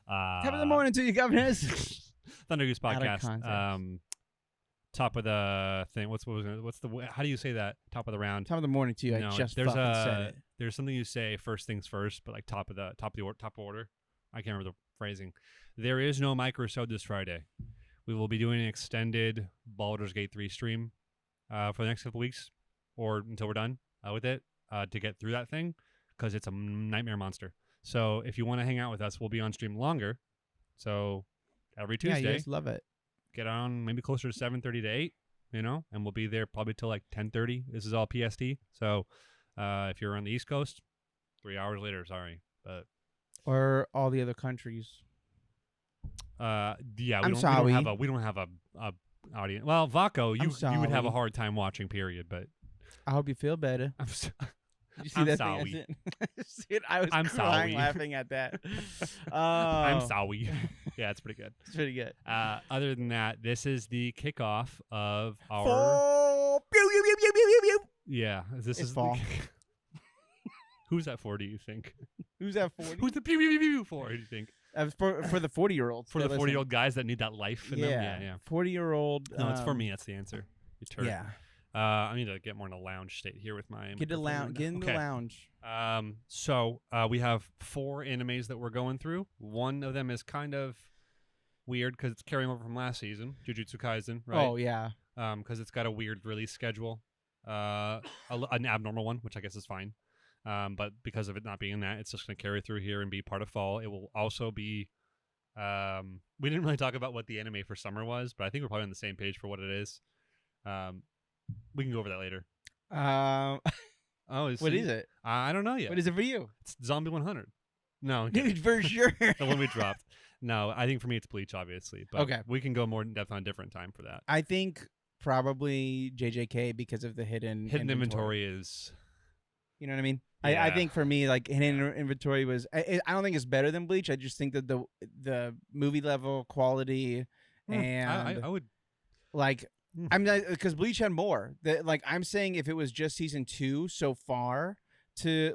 Top of the morning to you, governors. Thunder Goose Out of podcast. context. Top of the thing. What's the? How do you say that? Top of the round. Top of the morning to you. No, I just there's fucking said it. There's something you say first things first, but like top of order. I can't remember the phrasing. There is no microsode this Friday. We will be doing an extended Baldur's Gate 3 stream for the next couple weeks, or until we're done with it, to get through that thing, because it's a nightmare monster. So if you want to hang out with us, we'll be on stream longer. So every Tuesday, Yeah, you guys love it. get on maybe closer to 7:30 to 8, and we'll be there probably till like 10:30. This is all PST. So if you're on the East Coast, 3 hours later, sorry. But Or all the other countries. yeah, I'm sorry. we don't have a audience. Well, Vaco, you would have a sorry. hard time watching, period, but I hope you feel better. I'm so, Did you see I'm that sorry. thing? Dude, I was I'm crying sorry. laughing at that. I'm sorry. Yeah, it's pretty good. It's pretty good. Other than that, this is the kickoff of our Fall. Pew, pew, pew, pew, pew, pew. yeah. This It's is fall. Who's that for? Do you think? Who's that 40? Who's the pew pew pew pew for? Do you think? For the 40-year-olds. For the 40-year-old guys that need that life in them? Yeah. 40-year-old. No, it's for me. That's the answer. You turd. Yeah. I need to get more in a lounge state here with my. Get in the lounge. So we have 4 animes that we're going through. One of them is kind of weird because it's carrying over from last season, Jujutsu Kaisen, right? Oh yeah. Because it's got a weird release schedule, an abnormal one, which I guess is fine. But because of it not being that, it's just going to carry through here and be part of fall. It will also be. We didn't really talk about what the anime for summer was, but I think we're probably on the same page for what it is. We can go over that later. What is it? I don't know yet. What is it for you? It's Zombie 100. No, Dude, for sure. the one we dropped. No, I think for me it's Bleach, obviously. But Okay. we can go more in depth on a different time for that. I think probably JJK because of the hidden inventory is. You know what I mean? Yeah. I think for me, like hidden inventory was. I don't think it's better than Bleach. I just think that the movie level quality and I would like. I'm not because Bleach had more. Like I'm saying, if it was just season 2 so far to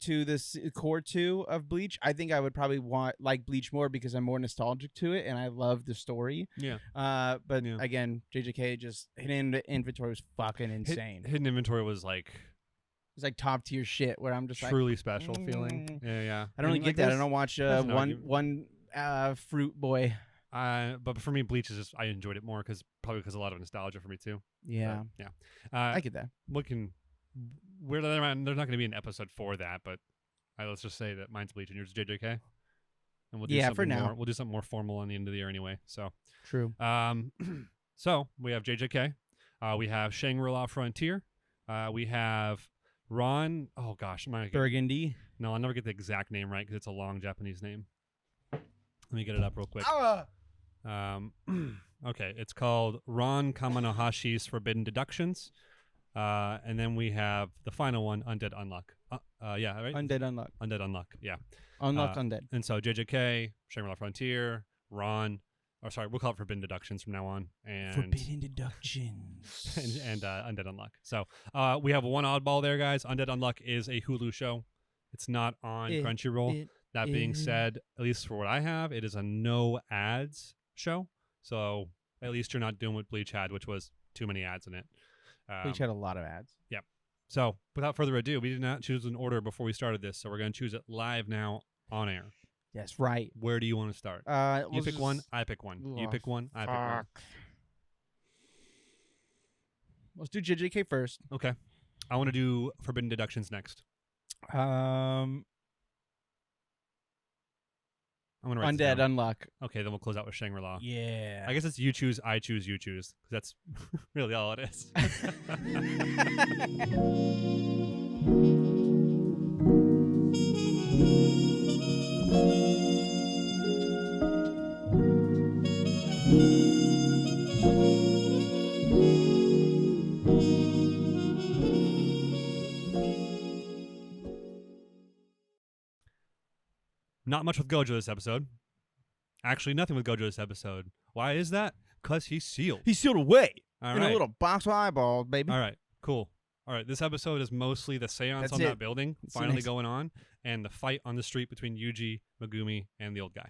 to this core 2 of Bleach, I think I would probably like Bleach more because I'm more nostalgic to it and I love the story. Yeah. But again, JJK just hidden inventory was fucking insane. Hidden inventory was like. It's like top tier shit where I'm just truly like special feeling. Yeah. I don't really get that. I don't watch one fruit boy. But for me, Bleach is just I enjoyed it more because a lot of nostalgia for me too. Yeah, but, yeah. I get that. There's not going to be an episode for that, but let's just say that mine's Bleach and yours is JJK, and we'll do something for now. we'll do something more formal on the end of the year anyway. So true. So we have JJK, we have Shangri-La Frontier, we have Ron. Oh gosh, Burgundy. No, I'll never get the exact name right because it's a long Japanese name. Let me get it up real quick. Okay, it's called Ron Kamanohashi's Forbidden Deductions. And then we have the final one, Undead Unluck. Yeah, right? Undead Unluck. Undead Unluck, yeah. Unluck Undead. And so JJK, Shangri-La Frontier, Ron, we'll call it Forbidden Deductions from now on. And Forbidden Deductions. and Undead Unluck. So we have one oddball there, guys. Undead Unluck is a Hulu show. It's not on Crunchyroll. That being said, at least for what I have, it is a no ads show. So at least you're not doing what Bleach had, which was too many ads in it. Bleach had a lot of ads. Yep. So without further ado, we did not choose an order before we started this, so we're going to choose it live now on air. Yes, right. Where do you want to start? You pick one, I pick one. You pick one, I pick one. Let's do JJK first. Okay. I want to do Forbidden Deductions next. I'm gonna write Undead Unluck. Okay, then we'll close out with Shangri-La. Yeah. I guess it's you choose, I choose, you choose. Because that's really all it is. Not much with Gojo this episode. Actually, nothing with Gojo this episode. Why is that? Because he's sealed. He's sealed away All in right. a little box of eyeballs, baby. All right, cool. All right, this episode is mostly the seance on that building finally going on and the fight on the street between Yuji, Megumi, and the old guy.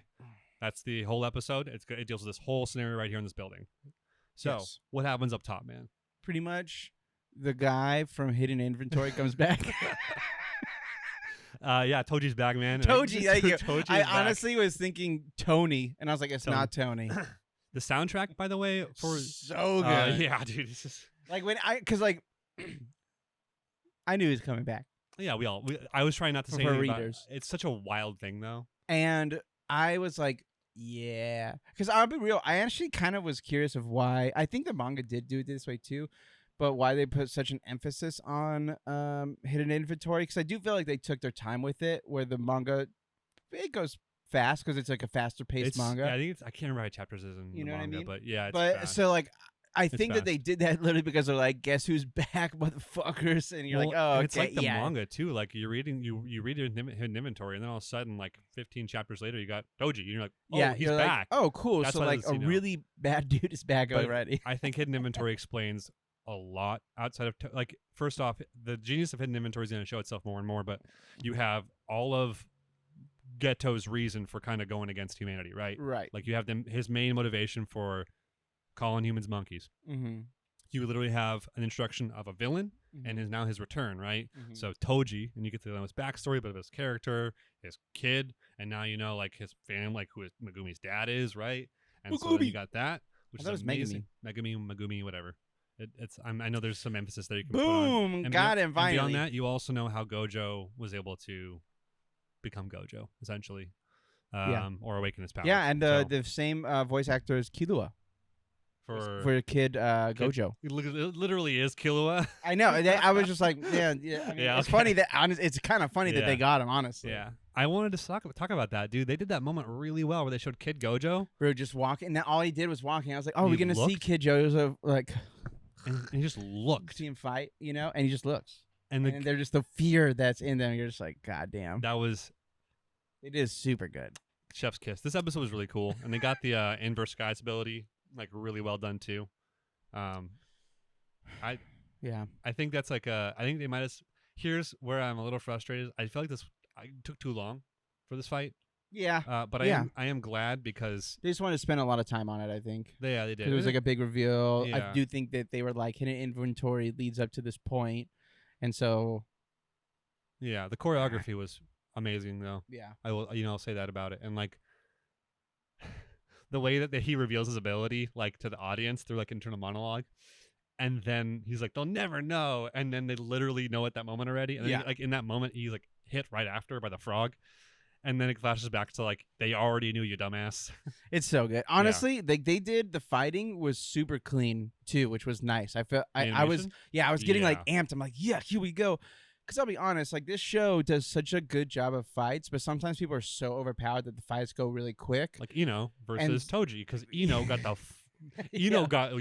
That's the whole episode. It deals with this whole scenario right here in this building. So Yes. what happens up top, man? Pretty much, the guy from Hidden Inventory comes back. Yeah, Toji's back, man. Toji, thank you. Toji I is back. honestly was thinking Tony, and I was like, it's Tony. not Tony. The soundtrack, by the way, for so good. yeah, dude. It's just, Like because like I knew he was coming back, yeah, I was trying not to say For anything about readers. it's such a wild thing, though. and I was like, yeah, because I'll be real. I actually kind of was curious of why. I think the manga did do it this way too, but why they put such an emphasis on Hidden Inventory? Because I do feel like they took their time with it, where the manga it goes fast because it's like a faster paced manga. Yeah, I think I can't remember how chapters is in You the know what I manga, mean? but yeah, it's But fast. so like I It's think that they fast. did that literally because they're like, guess who's back, motherfuckers, and you're like, Well, oh, and it's okay, like the yeah. manga too. Like you read Hidden Inventory, and then all of a sudden, like 15 chapters later, you got Toji. And you're like, oh, Yeah, he's you're back. like, oh, cool. That's so why like this, a you know. really bad dude is back But already. I think Hidden Inventory explains a lot outside of like first off, the genius of Hidden Inventory is going to show itself more and more. But you have all of Geto's reason for kind of going against humanity, right? Right. Like you have his main motivation for calling humans monkeys. Mm-hmm. You literally have an introduction of a villain and is now his return, right? So Toji, and you get to know his backstory, but of his character, his kid, and now you know like his family, like who Megumi's dad is, right? And so then you got that, which thought is it was amazing. Megumi, whatever. I know there's some emphasis there you can put Boom! on. And Got him and finally. beyond that, you also know how Gojo was able to become Gojo, essentially, or awaken his powers. Yeah, and So, the same voice actor as Killua for the kid Gojo. it literally is Killua. I know. I was just like, yeah. I mean, Yeah, it's okay. funny that it's kind of funny that Yeah. they got him. Honestly, Yeah, I wanted to talk about that, dude. They did that moment really well where they showed Kid Gojo, bro, just walking. And all he did was walking. I was like, oh, He we're gonna see looked. Kid Jojo like and he just looked, see him fight, you know, and he just looks. and And they're just the fear that's in them. You're just like, God damn. that was It is super good. Chef's kiss. This episode was really cool, and they got the inverse skies ability like really well done too. Yeah. I think that's like I think they might have. Here's where I'm a little frustrated. I feel like I took too long for this fight. Yeah. But Yeah. I am glad because They just wanted to spend a lot of time on it, I think. they did. It was like a big reveal. I Yeah. do think that they were like Hidden Inventory leads up to this point. And so, yeah, the choreography was amazing though. yeah. I'll say that about it. And like the way that he reveals his ability like to the audience through like internal monologue, and then he's like, they'll never know, and then they literally know at that moment already, and then Yeah. like in that moment he's like hit right after by the frog, and then it flashes back to like they already knew, you dumbass. It's so good. Honestly, they did the fighting was super clean too, which was nice. I felt I was Animation? getting like amped. I'm like, yeah, here we go. Because I'll be honest, like this show does such a good job of fights, but sometimes people are so overpowered that the fights go really quick. like Ino versus Toji, because Ino got the Yeah. got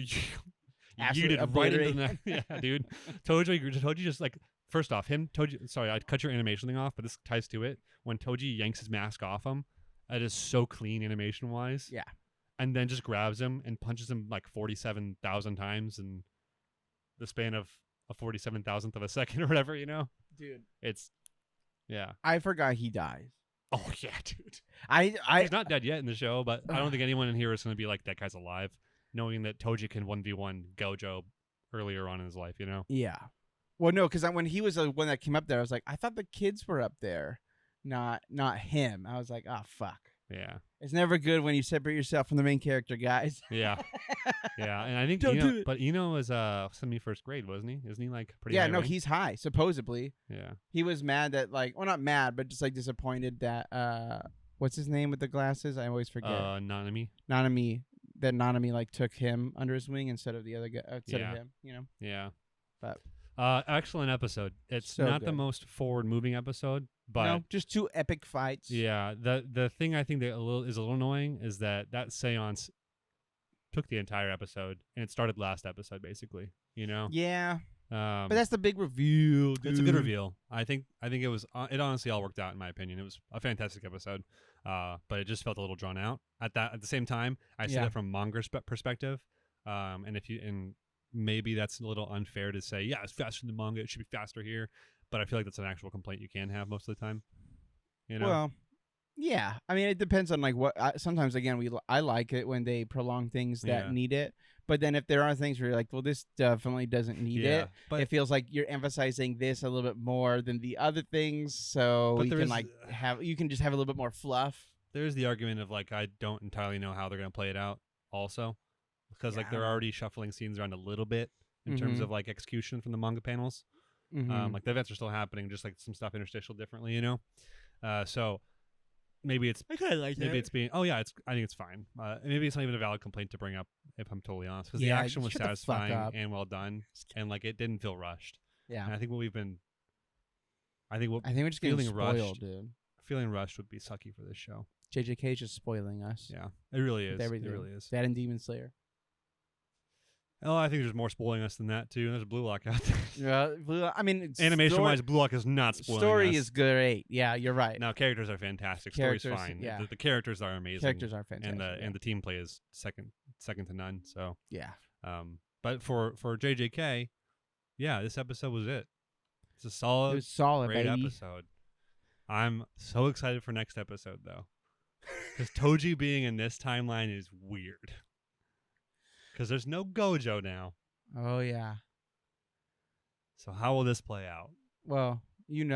Absolutely yeeted right into obliterated. the yeah, dude. Toji just like first off Toji. Sorry, I cut your animation thing off, but this ties to it. When Toji yanks his mask off him, it is so clean animation wise. Yeah. And then just grabs him and punches him like 47,000 times in the span of a 47,000th of a second or whatever, you know? Dude, It's yeah. I forgot he dies. Oh yeah, dude. I He's not dead yet in the show, but I don't think anyone in here is going to be like, that guy's alive, knowing that Toji can 1v1 Gojo earlier on in his life, you know? Yeah. Well, no, because when he was the one that came up there, I was like, I thought the kids were up there, not him. I was like, oh fuck. Yeah. It's never good when you separate yourself from the main character, guys. Yeah. Yeah. And I think Don't do it. But Ino was semi-first grade, wasn't he? Isn't he like pretty Yeah, high no, rank? he's high, supposedly. Yeah. He was mad that, like, well, not mad, but just, like, disappointed that, what's his name with the glasses? I always forget. Nanami. Nanami. That Nanami, like, took him under his wing instead of the other guy, instead of him, you know? Yeah. But excellent episode. It's So not the good. most forward-moving episode, but no, just two epic fights. yeah, the thing I think that is a little annoying is that seance took the entire episode, and it started last episode basically. You know. Yeah, But but that's the big reveal, dude. it's a good reveal. I think it was. It honestly all worked out in my opinion. It was a fantastic episode, but it just felt a little drawn out. At the same time, I see Yeah. that from manga's perspective, and maybe that's a little unfair to say. Yeah, it's faster than manga. It should be faster here. But I feel like that's an actual complaint you can have most of the time. You know. Well, Yeah, I mean, it depends on like what. Sometimes again, I like it when they prolong things that Yeah. need it. But then if there are things where you're like, well, this definitely doesn't need Yeah, it. but It feels like you're emphasizing this a little bit more than the other things, so but you there can is like you can just have a little bit more fluff. there's the argument of like I don't entirely know how they're gonna play it out also because Yeah, like I they're don't know. already shuffling scenes around a little bit in terms Mm-hmm. of like execution from the manga panels. Mm-hmm. Like the events are still happening, just like some stuff interstitial differently, you know. So maybe it's I kind of like maybe that. it's being I think it's fine. Maybe it's not even a valid complaint to bring up if I'm totally honest because the Yeah, action was shut the fuck satisfying up. and well done and like it didn't feel rushed. Yeah, And I think what we've been I think what I think we're just getting feeling spoiled, rushed dude. feeling rushed would be sucky for this show. JJK is just spoiling us Yeah, it really with is. everything. It really is. That and Demon Slayer. Oh, I think there's more spoiling us than that too. There's a Blue Lock out there. Yeah, I mean, Animation-wise, Blue Lock is not spoiling story us. is great. Yeah, you're right. Now characters are fantastic. Characters, Story's fine. yeah. The characters are amazing. Characters are fantastic. And the team play is second to none. So yeah. but for JJK, yeah, this episode was it. It's a It solid, was solid, great baby. episode. I'm so excited for next episode though, because Toji being in this timeline is weird. Because there's no Gojo now. Oh yeah. So how will this play out? Well, I can't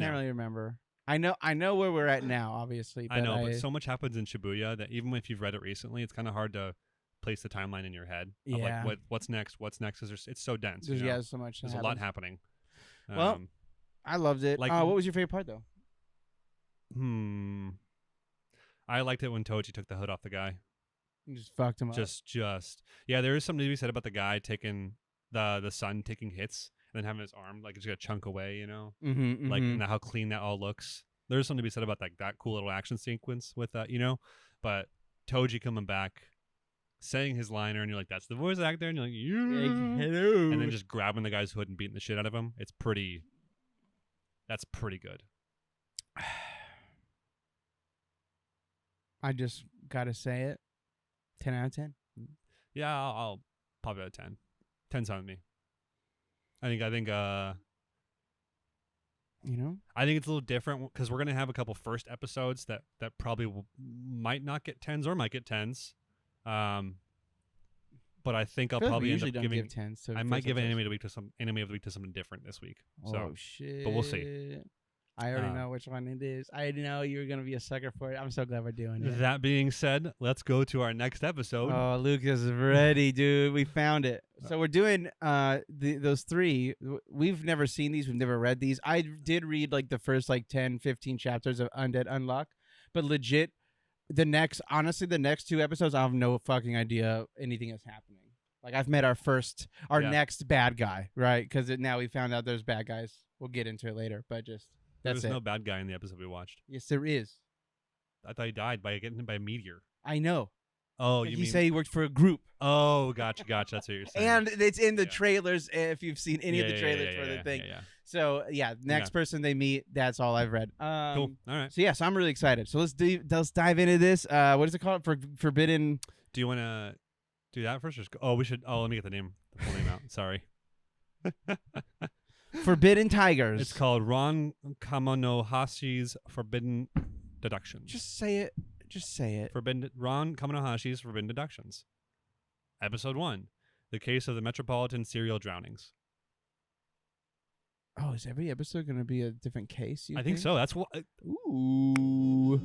know. really remember. I know where we're at now, obviously. But I know, but so much happens in Shibuya that even if you've read it recently, it's kind of hard to place the timeline in your head. Of Yeah. like what's next? Because it's so dense. there's You know? so much. There's a lot happening. Well, I loved it. like- What was your favorite part though? I liked it when Toji took the hood off the guy. You just fucked him up. Just yeah. There is something to be said about the guy taking the son taking hits and then having his arm like it's gonna chunk away. You know, Mm-hmm, like and how clean that all looks. There's something to be said about like that cool little action sequence with that. You know, but Toji coming back, saying his liner, and you're like, that's the voice actor, and you're like, yeah. hello, And then just grabbing the guy's hood and beating the shit out of him. That's pretty good. I just gotta say it. 10 out of 10. Yeah, I'll pop it at 10. 10's on me. I think You know, I think it's a little different because we're gonna have a couple first episodes that probably might not get 10s or might get 10s. But I think I'll probably end up giving. Give 10s to I might give an episodes. anime of the week to something different this week. Oh So shit! but we'll see. I already know which one it is. I know you're gonna be a sucker for it. I'm so glad we're doing it. that being said, let's go to our next episode. Oh, Lucas is ready, dude. We found it. So we're doing those three. We've never seen these. We've never read these. I did read like the first like 10, 15 chapters of Undead Unluck, but legit, the next two episodes, I have no fucking idea anything is happening. Like I've met our next bad guy, right? Because now we found out there's bad guys. We'll get into it later, but just that's There's it. no bad guy in the episode we watched. Yes, there is. I thought he died by getting hit by a meteor. I know. Oh, He said he worked for a group. Oh, gotcha. That's what you're saying. And it's in the Yeah. trailers if you've seen any of the trailers for the thing. Yeah. So yeah, next person they meet, that's all I've read. Cool. All right. So yes, I'm really excited. So let's dive into this. What is it called? Forbidden. Do you want to do that first? Or just go? Oh, we should. Oh, let me get the full name out. Sorry. Forbidden Tigers. It's called Ron Kamonohashi's Forbidden Deductions. Just say it. Just say it. Ron Kamonohashi's Forbidden Deductions. Episode 1. The Case of the Metropolitan Serial Drownings. Oh, is every episode going to be a different case? I think so. That's what. Ooh.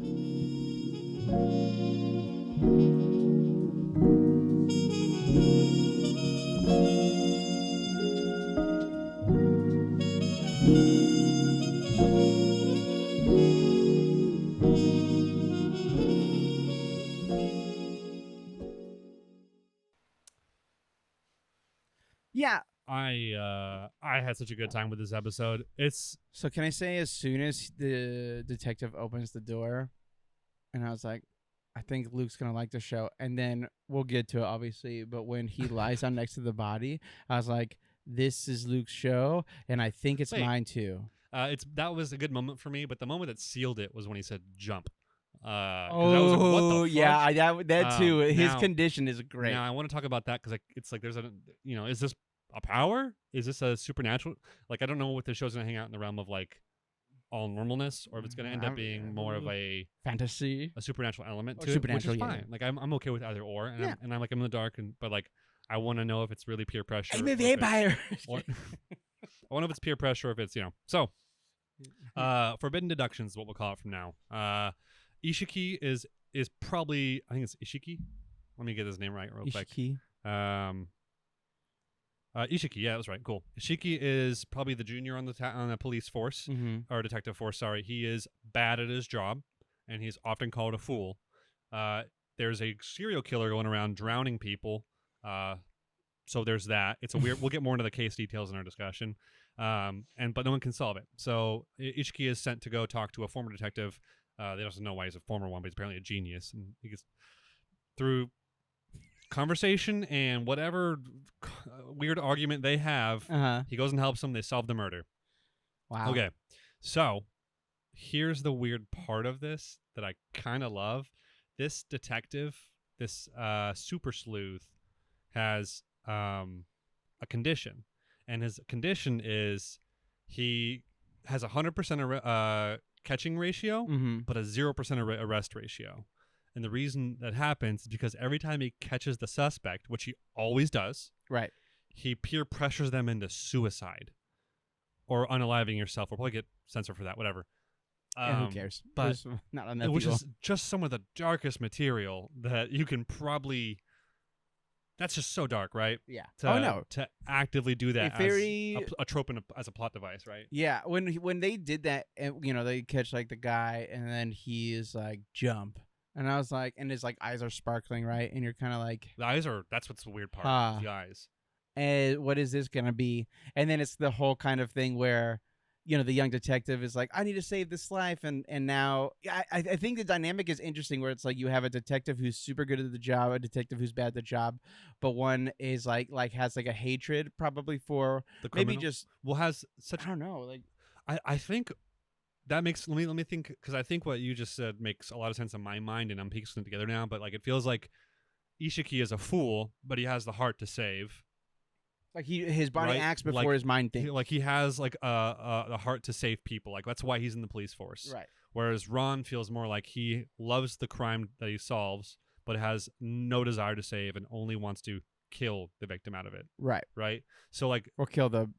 Yeah. I had such a good time with this episode. So can I say as soon as the detective opens the door, and I was like, I think Luke's going to like the show. And then we'll get to it, obviously. But when he lies down next to the body, I was like, this is Luke's show, and I think it's mine too. That was a good moment for me, but the moment that sealed it was when he said jump. Oh, I was like, what the fuck? yeah, that too. His now- condition is great. Now I want to talk about that because it's like there's is this a power? Is this a supernatural? Like I don't know what the show's gonna hang out in the realm of like all normalness, or if it's going to end up being more of a fantasy, a supernatural element or to supernatural, it, which is yeah, fine. Like I'm okay with either or, and Yeah. I'm like I'm in the dark, but like I want to know if it's really peer pressure. I'm a or if it's- vampire. or- I wonder if it's peer pressure, or if it's so. Forbidden deductions is what we'll call it from now. Ishiki is probably, I think it's Ishiki. Let me get his name right real Ishiki. quick. Ishiki, yeah, that was right. Cool. Ishiki is probably the junior on the police force or detective force. Sorry, he is bad at his job, and he's often called a fool. There's a serial killer going around drowning people. So there's that. It's a weird. We'll get more into the case details in our discussion. But no one can solve it. So Ishiki is sent to go talk to a former detective. They don't know why he's a former one, but he's apparently a genius, and he gets through conversation and whatever weird argument they have, he goes and helps them. They solve the murder. Wow. Okay, so here's the weird part of this that I kind of love. This detective, this super sleuth, has a condition, and his condition is he has 100% catching ratio, but a 0% arrest ratio. And the reason that happens is because every time he catches the suspect, which he always does, right, he peer pressures them into suicide or unaliving yourself. We'll probably get censored for that, whatever. Who cares? But not on that. which is just some of the darkest material that you can probably. That's just so dark, right? Yeah. To actively do that as a trope and as a plot device, right? Yeah. When they did that, they catch like the guy, and then he is like jump. And I was like, and his like eyes are sparkling, right? And you're kind of like, the eyes are. That's what's the weird part. The eyes. And what is this gonna be? And then it's the whole kind of thing where, the young detective is like, I need to save this life, and now I think the dynamic is interesting where it's like you have a detective who's super good at the job, a detective who's bad at the job, but one is like has like a hatred probably for the criminal. Maybe just has such. I don't know, like I think. That makes let me think, because I think what you just said makes a lot of sense in my mind, and I'm piecing it together now. But like, it feels like Ishiki is a fool, but he has the heart to save. Like his body acts before his mind thinks. He has like a heart to save people. Like that's why he's in the police force. Right. Whereas Ron feels more like he loves the crime that he solves, but has no desire to save and only wants to kill the victim out of it. Right. Right. So like, or kill the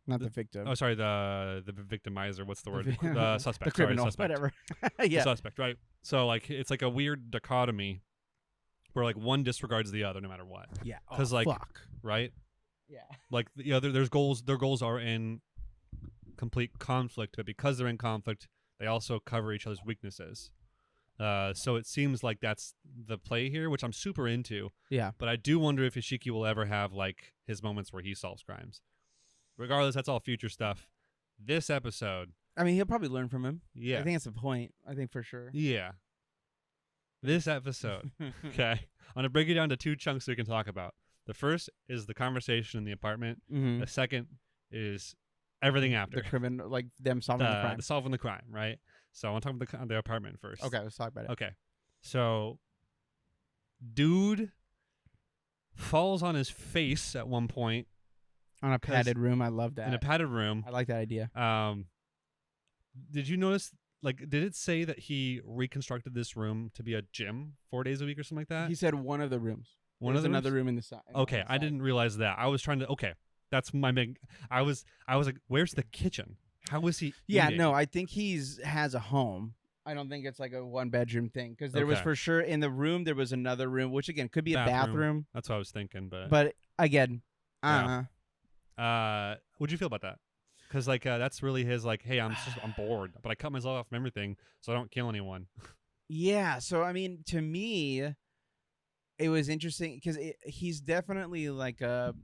victim. Oh, sorry, the victimizer. What's the word? The The suspect. The criminal. Sorry, suspect. Whatever. The suspect. Right. So like, it's like a weird dichotomy where like one disregards the other no matter what. Yeah. Because fuck. Right. Yeah. Like there's goals. Their goals are in complete conflict, but because they're in conflict, they also cover each other's weaknesses. So it seems like that's the play here, which I'm super into. Yeah. But I do wonder if Ishiki will ever have like his moments where he solves crimes. Regardless, that's all future stuff. This episode, I mean, he'll probably learn from him. Yeah. I think that's the point. I think for sure. Yeah. This episode, okay, I'm gonna break it down to two chunks we can talk about. The first is the conversation in the apartment. The second is everything after. The criminal, like them solving the crime. Solving the crime, right? So I want to talk about the apartment first. Okay, let's talk about it. Okay. So, dude falls on his face at one point. On a padded room. I love that. In a padded room. I like that idea. Did you notice, like, did it say that he reconstructed this room to be a gym 4 days a week or something like that? He said one of the rooms. One of the another room in the side. Okay, I didn't realize that. I was trying to. Okay, that's my big. I was like, where's the kitchen? How is he? Yeah, eating? no, I think has a home. I don't think it's like a 1-bedroom thing because there was for sure in the room there was another room, which again could be a bathroom. That's what I was thinking, but again, what'd you feel about that? Because like that's really his like, hey, I'm bored, but I cut myself off from everything so I don't kill anyone. Yeah, so I mean, to me, it was interesting because he's definitely like a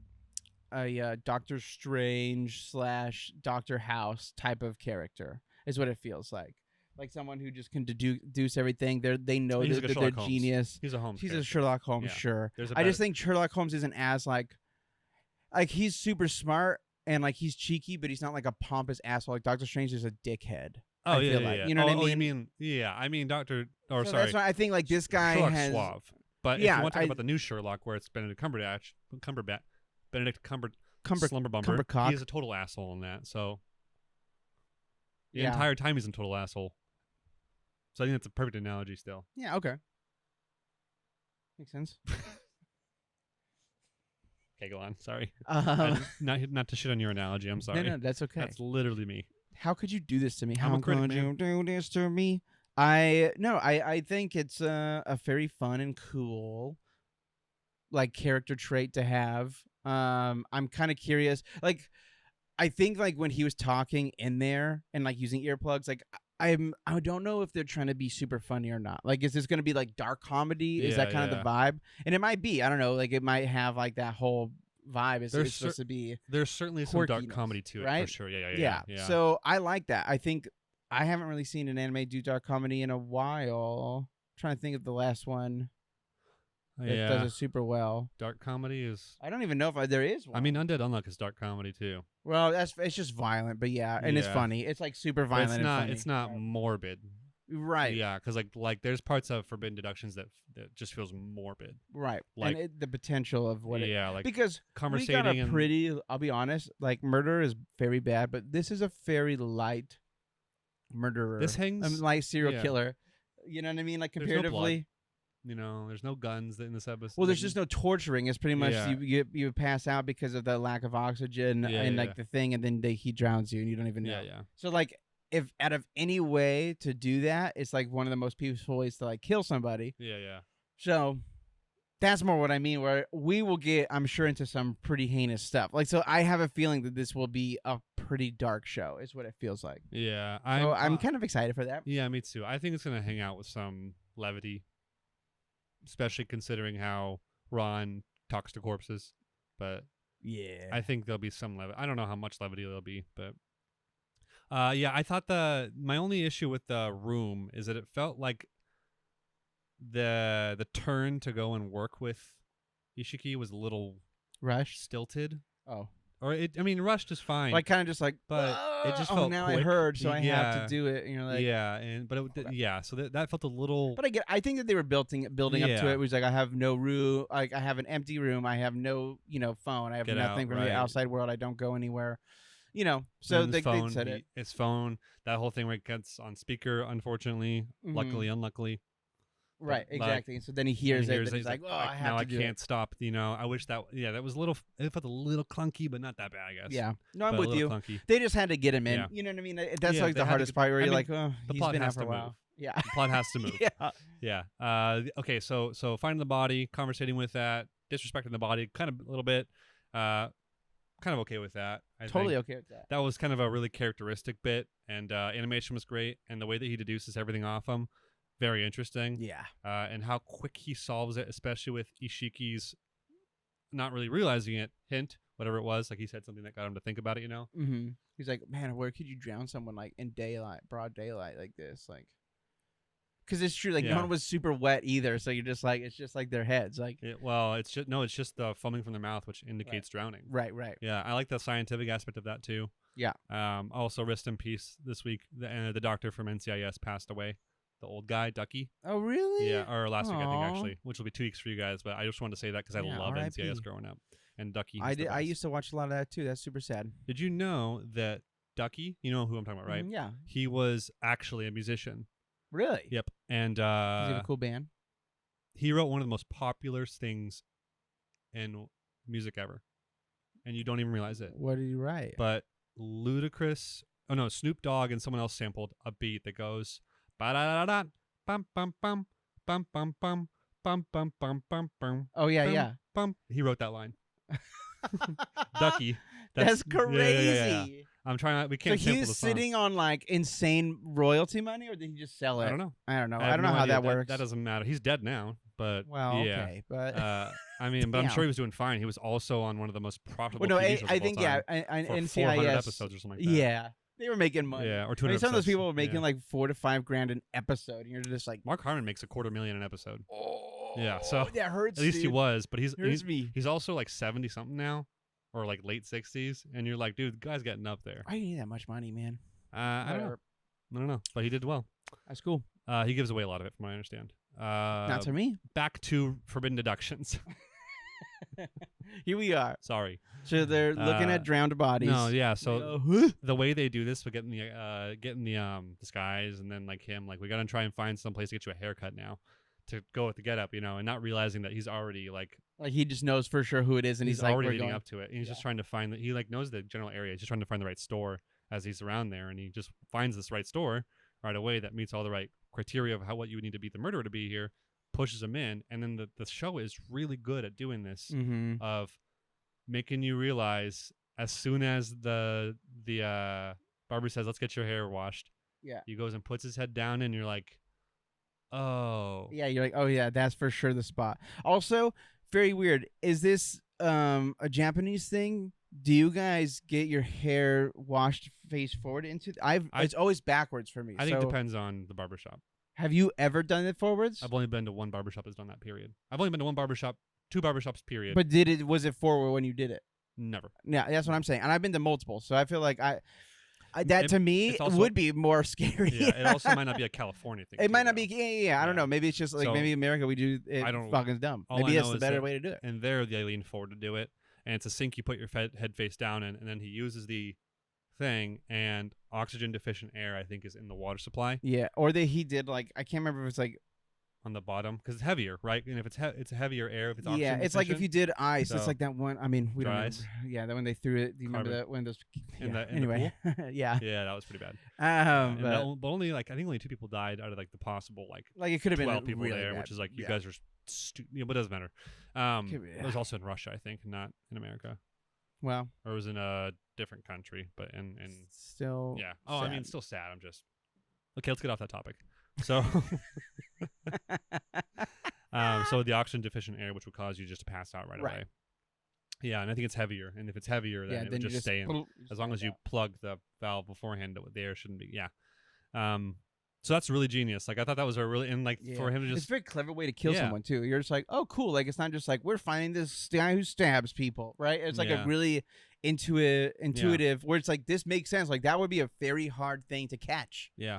Doctor Strange / Doctor House type of character is what it feels like. Like someone who just can deduce everything. They know that they're genius. He's a Holmes. He's a Sherlock Holmes, yeah. sure. I just think Sherlock Holmes isn't as like he's super smart and like he's cheeky, but he's not like a pompous asshole. Like Doctor Strange is a dickhead. Oh, I feel like. You know what I mean? You mean I mean Doctor. Or so sorry, that's why I think like this guy Sherlock's has suave. But yeah, if you want to talk about the new Sherlock, where it's Benedict Slumberbumper, Cumbercott. he's a total asshole in that. So The entire time he's a total asshole. So I think that's a perfect analogy still. Yeah, okay. Makes sense. Okay, go on. Sorry. Not to shit on your analogy. I'm sorry. No, that's okay. That's literally me. How could you do this to me? I'm How a critic, could you do this to me? I think it's a very fun and cool like character trait to have. I'm kind of curious. Like, I think like when he was talking in there and like using earplugs, like I don't know if they're trying to be super funny or not. Like, is this going to be like dark comedy? Is that kind of the vibe? And it might be. I don't know. Like, it might have like that whole vibe. It's supposed to be. There's certainly some dark comedy to it, right? for sure. Yeah. So I like that. I think I haven't really seen an anime do dark comedy in a while. I'm trying to think of the last one that does it super well. Dark comedy is. I don't even know if there is one. I mean, Undead Unluck is dark comedy too. Well, it's just violent, but and it's funny. It's like super violent. It's not. And funny. It's not morbid. Right. Yeah, because like there's parts of Forbidden Deductions that just feels morbid. Right. Like and the potential of what like because we got a pretty. I'll be honest. Like murder is very bad, but this is a very light murderer. This hangs light serial killer. You know what I mean? Like comparatively. There's no guns in this episode. Well, there's just no torturing. It's pretty much you pass out because of the lack of oxygen and like the thing, and then he drowns you, and you don't even know. Yeah. So like, if out of any way to do that, it's like one of the most peaceful ways to like kill somebody. Yeah. So that's more what I mean. Where we will get, I'm sure, into some pretty heinous stuff. Like, so I have a feeling that this will be a pretty dark show. Is what it feels like. Yeah, I'm kind of excited for that. Yeah, me too. I think it's gonna hang out with some levity. Especially considering how Ron talks to corpses, but I think there'll be some levity. I don't know how much levity there'll be, but I thought my only issue with the room is that it felt like the turn to go and work with Ishiki was a little rushed, stilted. Oh. Or rushed is fine. Like kind of just like, but it just felt now quick. I heard, so I have to do it. And you're like, so that felt a little. But I think that they were building up to it. It was like, I have no room, like I have an empty room, I have no phone, I have nothing from the outside world, I don't go anywhere, So they said it. His phone, that whole thing where it gets on speaker, unfortunately, luckily, unluckily. Right, exactly. And so then he hears it, and he's like, "Oh, I have to do it. I can't stop." I wish that. Yeah, that was a little. It felt a little clunky, but not that bad, I guess. Yeah, no, I'm with you. Clunky. They just had to get him in. Yeah. You know what I mean? That's like the hardest part, where you're like, "Oh, he's been out for a while." Move. Yeah, the plot has to move. Yeah. Okay. So finding the body, conversating with that, disrespecting the body, kind of a little bit. Kind of okay with that. Totally okay with that. That was kind of a really characteristic bit, and animation was great, and the way that he deduces everything off him. Very interesting. Yeah. And how quick he solves it, especially with Ishiki's not really realizing it, hint, whatever it was. Like he said something that got him to think about it, Mm-hmm. He's like, man, where could you drown someone like in daylight, broad daylight like this? Like, because it's true. Like no one was super wet either. So you're just like, it's just like their heads. Like, it's just the foaming from their mouth, which indicates drowning. Right. Yeah. I like the scientific aspect of that too. Yeah. Also, rest in peace this week. The doctor from NCIS passed away. The old guy, Ducky. Oh, really? Yeah, or last week, I think, actually, which will be 2 weeks for you guys. But I just wanted to say that because I loved NCIS growing up. And Ducky. I used to watch a lot of that, too. That's super sad. Did you know that Ducky, you know who I'm talking about, right? Yeah. He was actually a musician. Really? Yep. And does he have a cool band? He wrote one of the most popular things in music ever. And you don't even realize it. What did he write? But Snoop Dogg and someone else sampled a beat that goes... Ba-da-da-da, bum bum bum bum bum bum bum bum bum bum bum. Oh yeah. Bum. He wrote that line. Ducky. That's crazy. Yeah. I'm trying. We can't. So he's sitting on like insane royalty money, or did he just sell it? I don't know. I don't know how that works. That doesn't matter. He's dead now, but okay, but but I'm sure he was doing fine. He was also on one of the most profitable. TV shows I think of all time NCIS 400 episodes or something like that. Yeah. They were making money. Yeah, or 200 some of those people were making like $4,000 to $5,000 an episode, and you're just like, Mark Harmon makes $250,000 an episode. Oh, yeah, so that hurts. At least dude. he was, but he's also like 70 something now, or like late 60s, and you're like, dude, the guy's getting up there. Why do you need that much money, man? I don't know, but he did well. That's cool. He gives away a lot of it, from what I understand. Not to me. Back to Forbidden Deductions. Here we are. Sorry. So they're looking at drowned bodies. No, yeah. So They go, "Huh?" the way they do this, we getting the disguise, and then like him, like we gotta try and find some place to get you a haircut now, to go with the getup, and not realizing that he's already like he just knows for sure who it is, and he's like, already we're leading going. up to it, and he's just trying to find that he like knows the general area. He's just trying to find the right store as he's around there, and he just finds this right store right away that meets all the right criteria of what you would need to beat the murderer to be here, pushes him in, and then the show is really good at doing this of making you realize as soon as the barber says, "Let's get your hair washed," he goes and puts his head down, and you're like, oh yeah, you're like, oh yeah, that's for sure the spot. Also, very weird. Is this a Japanese thing? Do you guys get your hair washed face forward into? It's always backwards for me. I think it depends on the barbershop. Have you ever done it forwards? I've only been to one barbershop that's done that, period. I've only been to one barbershop, two barbershops, period. But was it forward when you did it? Never. Yeah, that's what I'm saying. And I've been to multiple, so I feel like to me also, would be more scary. Yeah, it also might not be a California thing. It might not be. Yeah. I don't know. Maybe it's just like maybe America we do it. I don't. Fucking dumb. Maybe that's the better way to do it. And there they lean forward to do it, and it's a sink you put your head face down in, and then he uses the thing, and oxygen deficient air I think is in the water supply. Yeah, or he did like I can't remember if it's like on the bottom because it's heavier, right? And if it's a heavier air, if it's oxygen it's like if you did ice, it's like that one. I mean, we don't remember. Ice. Yeah, that when they threw it. Do you remember that when those? Anyway, yeah, that was pretty bad. But only like I think only 2 people died out of like the possible like it could have been 12 people really there, bad. which is like you guys are, but it doesn't matter. It was also in Russia, I think, not in America. Well, or it was in a different country, but in still yeah. Oh, sad. I mean, still sad. I'm just okay. Let's get off that topic. So, so the oxygen deficient air, which would cause you just to pass out right away. Yeah, and I think it's heavier, and if it's heavier, then it would just stay in. As long as you plug the valve beforehand, the air shouldn't be. Yeah. So that's really genius. Like I thought that was a really for him to just. It's a very clever way to kill someone too. You're just like, oh, cool. Like it's not just like we're finding this guy who stabs people, right? It's like a really intuitive where it's like this makes sense. Like that would be a very hard thing to catch. Yeah.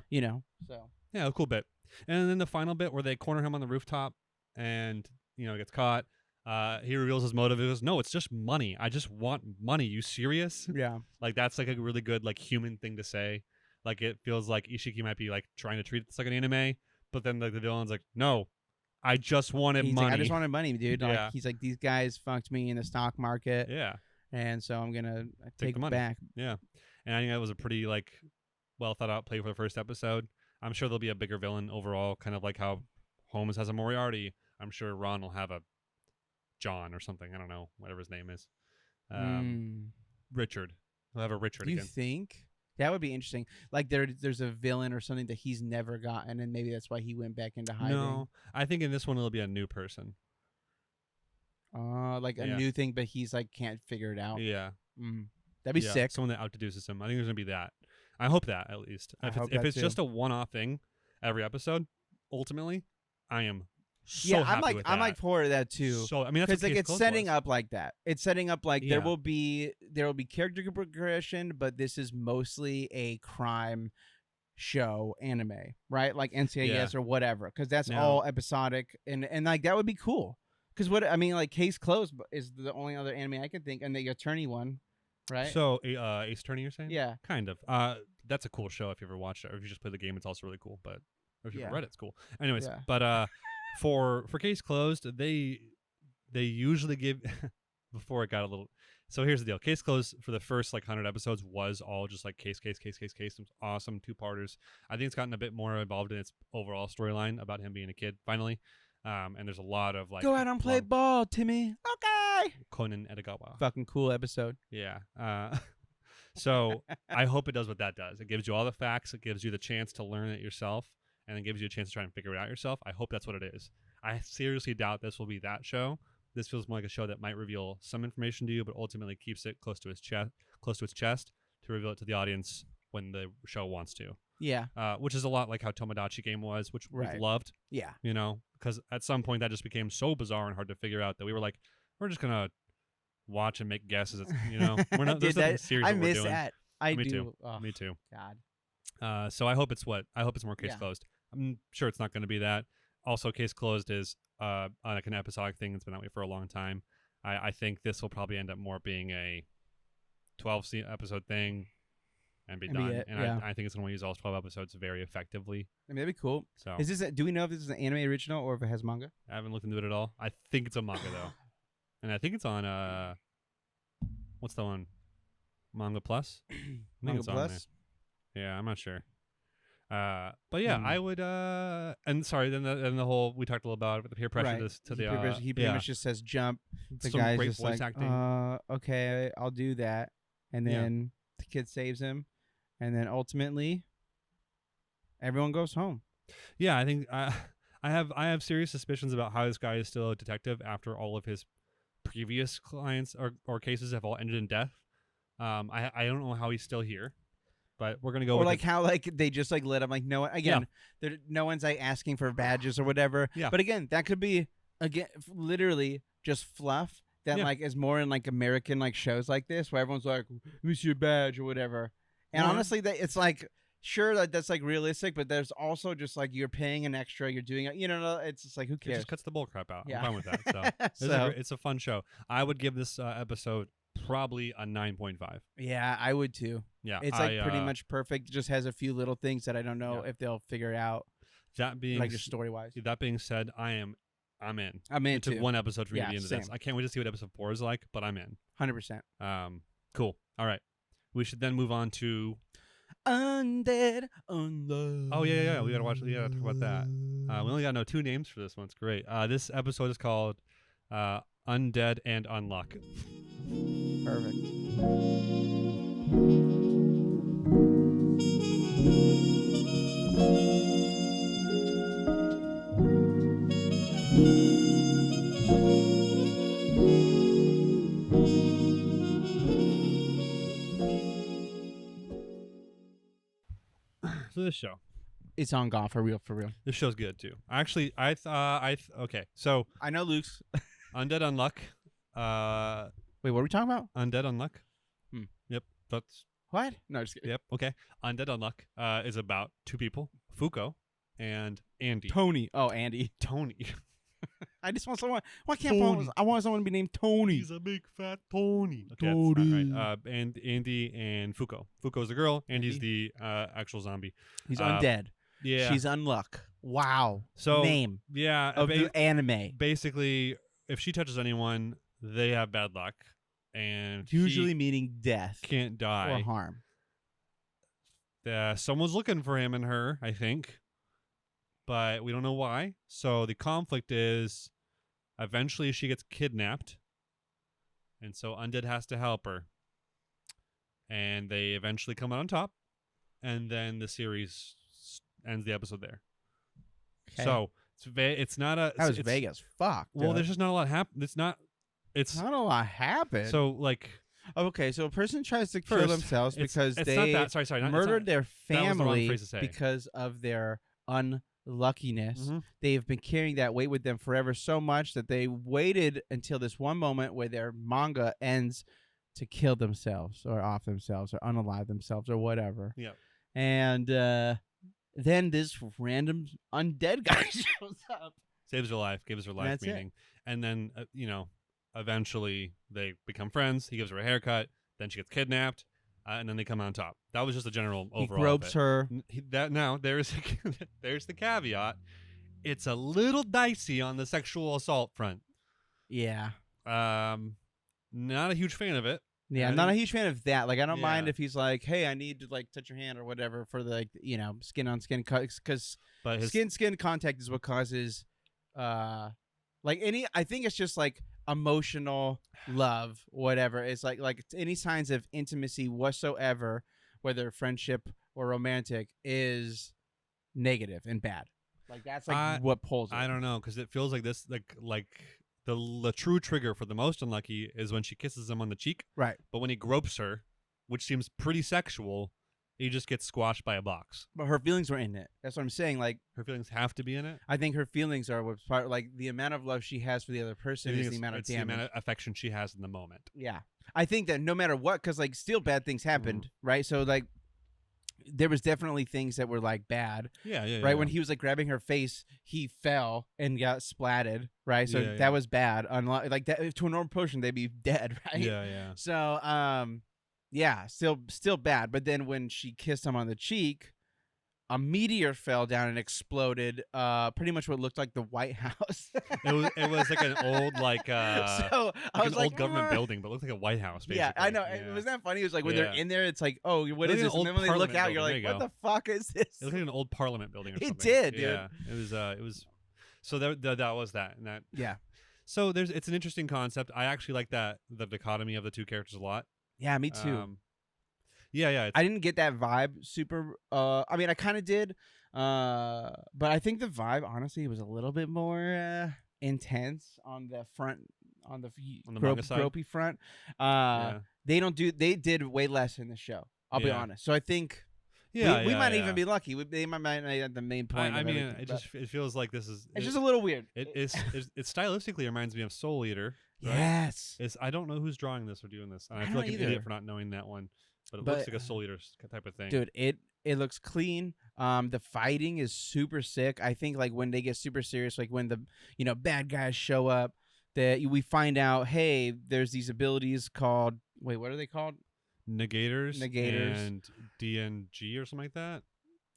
So. Yeah, a cool bit. And then the final bit where they corner him on the rooftop, and gets caught. He reveals his motive. He goes, "No, it's just money. I just want money. You serious?" Yeah. Like that's like a really good like human thing to say. Like it feels like Ishiki might be like trying to treat this like an anime, but then like the villain's like, "No, I just wanted money. Like, I just wanted money, dude." Like, he's like, "These guys fucked me in the stock market." Yeah. And so I'm gonna take the money back. Yeah. And I think that was a pretty like well thought out play for the first episode. I'm sure there'll be a bigger villain overall, kind of like how Holmes has a Moriarty. I'm sure Ron will have a John or something. I don't know, whatever his name is. Richard. He'll have a Richard again. Do you think? That would be interesting. Like there's a villain or something that he's never gotten, and maybe that's why he went back into hiding. No, I think in this one it'll be a new person. Like a new thing, but he's like can't figure it out. Yeah. That'd be sick. Someone that outdeduces him. I think there's gonna be that. I hope that at least. If it's just a one-off thing every episode, ultimately, I am so happy with that. I'm like for that too. So I mean, that's because like it's setting up like that. It's setting up like there will be character progression, but this is mostly a crime show anime, right? Like NCIS or whatever, because that's all episodic, and like that would be cool. Because like Case Closed is the only other anime I can think, and the attorney one, right? So Ace Attorney, you're saying? Yeah, kind of. That's a cool show if you ever watched it, or if you just play the game, it's also really cool. But if you ever read it, it's cool. Anyways, but for Case Closed, they usually give before it got a little. So here's the deal: Case Closed for the first like 100 episodes was all just like case. It was awesome, 2-parters. I think it's gotten a bit more involved in its overall storyline about him being a kid finally. And there's a lot of like go out and play ball, Timmy. Okay. Conan Edogawa. Fucking cool episode. Yeah. So I hope it does what that does. It gives you all the facts. It gives you the chance to learn it yourself, and it gives you a chance to try and figure it out yourself. I hope that's what it is. I seriously doubt this will be that show. This feels more like a show that might reveal some information to you, but ultimately keeps it close to its chest to reveal it to the audience when the show wants to. Yeah. Which is a lot like how Tomodachi Game was, which we've loved. Yeah. Because at some point that just became so bizarre and hard to figure out that we were like, we're just gonna watch and make guesses. We're not. There's nothing serious. I miss that. Me do. Too. Oh, me too. God. So I hope it's more Case Closed. I'm sure it's not going to be that. Also, Case Closed is like an episodic thing that's been that way for a long time. I think this will probably end up more being a 12 episode thing and be And be done. it, And yeah. I think it's going to use all 12 episodes very effectively. I mean, that'd be cool. So Is this? Do we know if this is an anime original or if it has manga? I haven't looked into it at all. I think it's a manga though, and I think it's on what's the one? Manga Plus. I think Manga it's on Plus. there. Yeah, I'm not sure. But yeah, Hmm. I would. And sorry, then the whole we talked a little about the peer pressure Right. to the. He pretty much just says jump. The some guy's great just voice like, acting. okay, I'll do that, and Yeah. then the kid saves him, and then ultimately, everyone goes home. Yeah, I think I have serious suspicions about how this guy is still a detective after all of his previous clients or cases have all ended in death. I don't know how he's still here, but we're gonna go Or with like how like they just like let him like no one again. No one's like asking for badges or whatever. Yeah. But again, that could be literally just fluff that Yeah. like is more in like American like shows like this where everyone's like, "Let me see your badge" or whatever. And Yeah. honestly, that it's like sure that that's like realistic, but there's also just like you're paying an extra, you're doing it. You know, it's just like who It cares? just cuts the bull crap out. Yeah. I'm fine with that. So, it's a fun show. I would give this episode probably a 9.5. Yeah, I would too. Yeah, It's like pretty much perfect. It just has a few little things that I don't know Yeah. if they'll figure out, That being like just story wise. that being said, I'm in. I'm in It took too. one episode for me to Yeah, be into same. this. I can't wait to see what episode 4 is like, but I'm in. 100%. Cool. All right. We should then move on to. Undead, unloved. Oh yeah. We gotta watch. We gotta talk about that. We only got 2 names for this one. It's great. This episode is called Undead and Unluck. Perfect. So this show. It's on golf for real, for real. This show's good too. Actually, okay. So I know Luke's. Undead Unluck. Wait, what are we talking about? Undead Unluck. Hmm. Yep. That's What? No, just kidding. yep. Okay. Undead Unluck is about 2 people, Fuko and Andy. Tony. Oh, Andy. Tony. I just want someone. Why can't Tony. I want someone to be named Tony? He's a big fat Tony. Okay, Tony. that's not right. And Andy and Fuko. Fuko's the girl. Andy's the actual zombie. He's undead. Yeah. She's Unluck. Wow. So Name yeah. of the anime. Basically, if she touches anyone, they have bad luck, and Usually he meaning death can't die. or harm. Someone's looking for him and her, I think, but we don't know why. So the conflict is eventually she gets kidnapped, and so Undead has to help her, and they eventually come out on top, and then the series ends the episode there. Okay. So it's not a. That was it's, vague as fuck. Well, dude. there's just not a lot happen. It's not not a lot happened. so like. Okay, so a person tries to kill First, themselves because it's they not that. Sorry, not, murdered their that was the wrong family phrase to say. because of their unluckiness. Mhm. They've been carrying that weight with them forever so much that they waited until this one moment where their manga ends to kill themselves or off themselves or unalive themselves or whatever. Yep. And then this random undead guy shows up. Saves her life, gives her life That's it. meaning, and then eventually they become friends. He gives her a haircut. Then she gets kidnapped, and then they come on top. That was just a general He overall. gropes of it. her. Now there's there's the caveat. It's a little dicey on the sexual assault front. Yeah. Not a huge fan of it. Yeah, I'm I not a think- huge fan of that. Like, I don't mind Yeah. if he's like, "Hey, I need to like touch your hand or whatever for the like, skin on skin," because But his skin contact is what causes, like any. I think it's just like emotional love, whatever. It's like any signs of intimacy whatsoever, whether friendship or romantic, is negative and bad. Like that's like what pulls it. I don't know, because it feels like this like the true trigger for the most unlucky is when she kisses him on the cheek. Right. But when he gropes her, which seems pretty sexual, he just gets squashed by a box. But her feelings were in it. That's what I'm saying. Like, Her feelings have to be in it. I think her feelings are what's part. Like the amount of love she has for the other person I think is the amount of it's damage. the amount of affection she has in the moment. Yeah, I think that no matter what, because like still bad things happened, right? So like, there was definitely things that were like bad. Yeah, yeah, Right yeah. when he was like grabbing her face, he fell and got splatted. Right, so Yeah, yeah. that was bad. Like that to a normal person, they'd be dead. Right. Yeah, yeah. So yeah, still bad. But then when she kissed him on the cheek, a meteor fell down and exploded. Pretty much what looked like the White House. It was like an old like So I like was an like, old government building, but it looked like a White House. Basically. yeah, I know. Yeah. Was that funny? It was like when they're Yeah. in there, it's like, oh, what It is was this? an And then old when they look Parliament out, you're building. like, There you what the fuck is this? It looked like an old Parliament building. Or It something. did, dude. Yeah, it was. It was. So that was that, and that. Yeah. So it's an interesting concept. I actually like the dichotomy of the two characters a lot. Yeah, me too. Yeah. I didn't get that vibe super. I mean, I kind of did. But I think the vibe, honestly, was a little bit more intense on the front, on the manga side? gropey front. Yeah. They did way less in the show. I'll be Yeah. honest. So I think Yeah, we might yeah. even be lucky. They might not have the main point. I of mean, everything, but it feels like this is. it's just a little weird. It stylistically reminds me of Soul Eater. Right? Yes. I don't know who's drawing this or doing this, and I feel don't like an either. idiot for not knowing that one. But it looks like a Soul Eater type of thing. Dude, it looks clean. The fighting is super sick. I think like when they get super serious, like when the bad guys show up, that we find out, hey, there's these abilities called, wait, what are they called? Negators And DNG or something like that.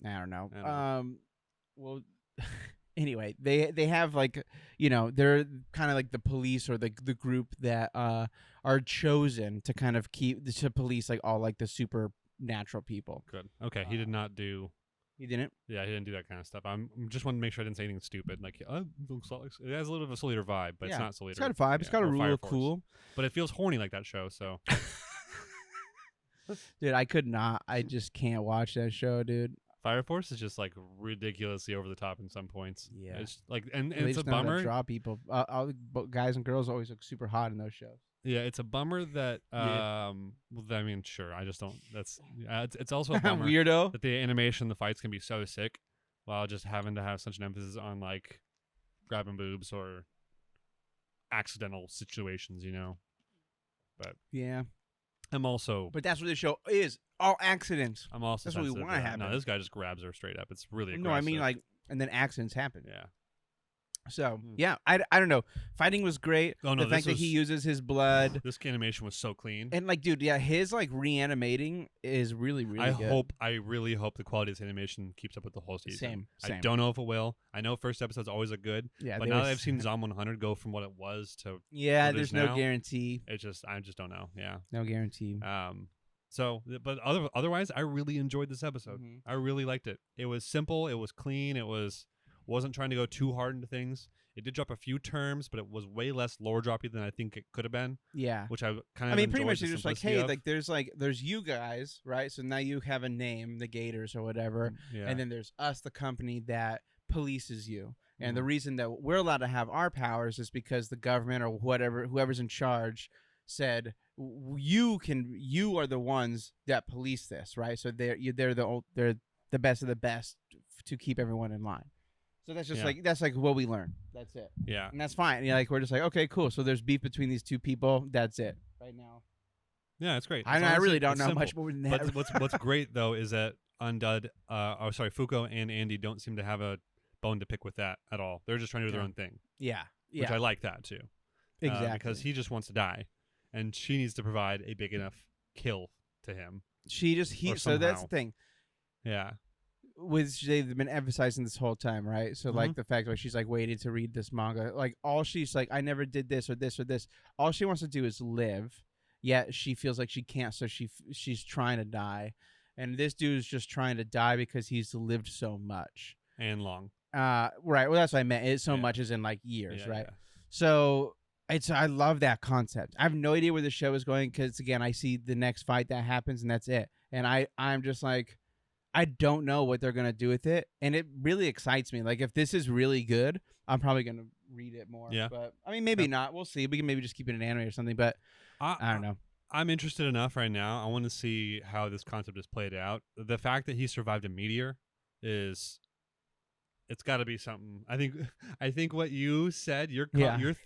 I don't know. I don't know. Well, anyway, they have like they're kind of like the police or the group that are chosen to kind of to police like all like the supernatural people. Good. Okay, he did not do. He didn't. Yeah, he didn't do that kind of stuff. I'm just wanting to make sure I didn't say anything stupid. Like, it has a little bit of a Soul Eater vibe, but Yeah, it's not Soul Eater. It's got a vibe. It's got a or rule Fire of Force. cool. But it feels horny like that show. So Dude, I could not. I just can't watch that show, dude. Fire Force is just like ridiculously over the top in some points. Yeah. It's like and They it's a just know how to bummer. draw people. Guys and girls always look super hot in those shows. Yeah, it's a bummer that Yeah. well, I mean, sure, I just don't. That's it's also a bummer Weirdo. that the animation, the fights can be so sick, while just having to have such an emphasis on like grabbing boobs or accidental situations, But Yeah, I'm also but that's what the show is. All accidents. I'm also that's what we sensitive wanna to that. happen. No, this guy just grabs her straight up. It's really aggressive. No, I mean like, and then accidents happen. Yeah. So yeah, I don't know. Fighting was great. Oh, no, the fact that he uses his blood. This animation was so clean. And like, dude, yeah, his like reanimating is really, really good. I really hope the quality of this animation keeps up with the whole season. Same. I don't know if it will. I know first episodes always look good. Yeah, But now that I've seen Zom 100 go from what it was to yeah, what it there's is no now, guarantee. I just don't know. Yeah. No guarantee. So, but otherwise, I really enjoyed this episode. Mhm. I really liked it. It was simple. It was clean. It wasn't trying to go too hard into things. It did drop a few terms, but it was way less lore droppy than I think it could have been. Yeah. Which I kind of. I mean, pretty enjoyed much the they're just like, simplicity hey, of. like there's you guys, right? So now you have a name, the Gators or whatever, Yeah. and then there's us, the company that polices you. And the Mhm. reason that we're allowed to have our powers is because the government or whoever's in charge said you are the ones that police this, right? So they're the best of the best to keep everyone in line. So that's just that's like what we learn. That's it. Yeah. And that's fine. Like we're just like, okay, cool. So there's beef between these two people. That's it right now. Yeah, it's great. I really don't know much more than that. But what's great though is that Undead, Fuko and Andy don't seem to have a bone to pick with that at all. They're just trying to do their own thing. Yeah. Which I like that too. Exactly. Because he just wants to die, and she needs to provide a big enough kill to him. So that's the thing. Yeah. Which they've been emphasizing this whole time, right? So like the fact where she's like waiting to read this manga, like all she's like, I never did this or this or this. All she wants to do is live, yet she feels like she can't, so she's trying to die, and this dude is just trying to die because he's lived so much and long. Right. Well, that's what I meant. It's so much as in like years, right? Yeah. So I love that concept. I have no idea where the show is going because again, I see the next fight that happens and that's it, and I'm just like, I don't know what they're going to do with it, and it really excites me. Like, if this is really good, I'm probably going to read it more. Yeah. But, I mean, maybe not. We'll see. We can maybe just keep it in anime or something, but I don't know. I'm interested enough right now. I want to see how this concept is played out. The fact that he survived a meteor it's got to be something. I think what you said, your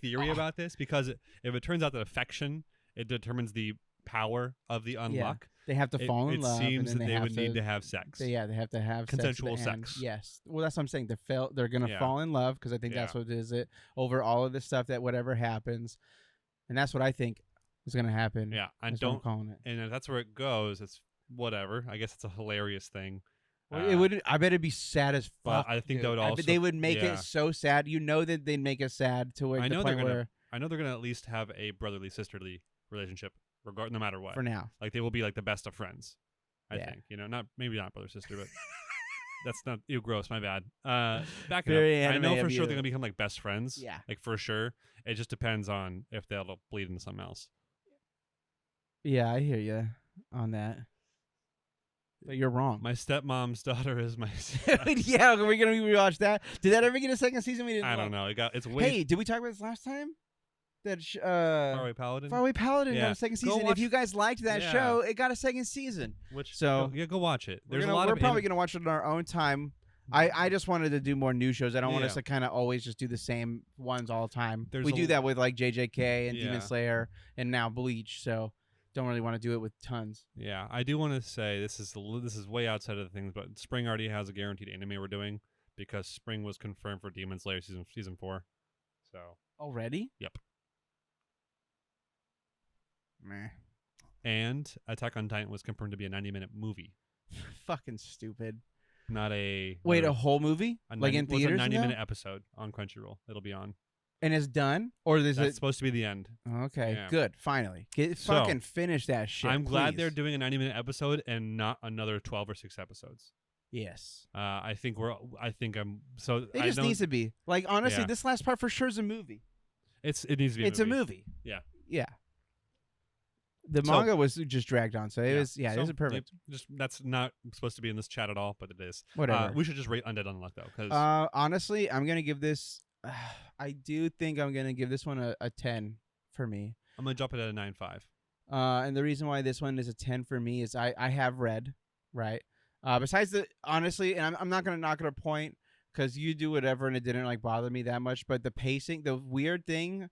theory about this, because if it turns out that affection, it determines the power of the Yeah. unluck. They have to fall in It love, and seems then that they would need to have sex. They have to have Consensual sex. At the end. sex. Yes. Well, that's what I'm saying. They're gonna Yeah. fall in love because I think that's Yeah. what it is. It over all of this stuff that whatever happens, and that's what I think is gonna happen. Yeah, I That's what I'm don't. calling it. And if that's where it goes, it's whatever. I guess it's a hilarious thing. Well, it would. I bet it'd be sad as fuck. But I think dude. that would I also. bet they would make yeah. it so sad. You know that they'd make it sad to where I the know point they're gonna. where I know they're gonna at least have a brotherly sisterly relationship, no matter what. for now. Like they will be like the best of friends. I Yeah. think maybe not brother sister, but that's not gross. My bad. Back Very it up. I know anime for of sure you. they're gonna become like best friends. Yeah. Like for sure. It just depends on if they'll bleed into something else. Yeah, I hear you on that. But you're wrong. My stepmom's daughter is my. Yeah, we're gonna rewatch that. Did that ever get a second season? We didn't. I don't know. It's way. Hey, did we talk about this last time? That Faraway Paladin. Faraway Paladin got Yeah. a second Go season. watch- If you guys liked that Yeah. show, it got a second season. Which So- go watch it. There's a lot We're of probably gonna watch it on our own time. I just wanted to do more new shows. I don't want us Yeah. to kind of always just do the same ones all the time. There's We a do l- that with like JJK and Yeah. Demon Slayer and now Bleach. So don't really want to do it with tons. Yeah, I do want to say this is way outside of the things, but Spring already has a guaranteed anime we're doing because Spring was confirmed for Demon Slayer season 4. So Already? Yep. Meh. and Attack on Titan was confirmed to be a 90-minute movie, Fucking stupid. not a Wait, not a whole movie? Like in theaters? a now? 90-minute episode on Crunchyroll. It'll be on. And it's done? Or is That's it? supposed to be the end. Okay, Yeah. good. Finally. So, Fucking finish that shit. I'm glad please. they're doing a 90-minute episode and not another 12 or 6 episodes. Yes. I think I'm so. It I just don't- needs to be. Like, honestly, Yeah. this last part for sure is a movie. It needs to be. It's a movie. Yeah. Yeah. The So- manga was just dragged on, so it was So, it was perfect. that's not supposed to be in this chat at all, but it is. Whatever. We should just rate Undead Unluck though, because Honestly, I'm gonna give this. I do think I'm gonna give this one a 10 for me. I'm gonna drop it at a 9.5. And the reason why this one is a 10 for me is I have read, right? Besides honestly, and I'm not gonna knock it a point because you do whatever and it didn't like bother me that much. But the pacing, the weird thing,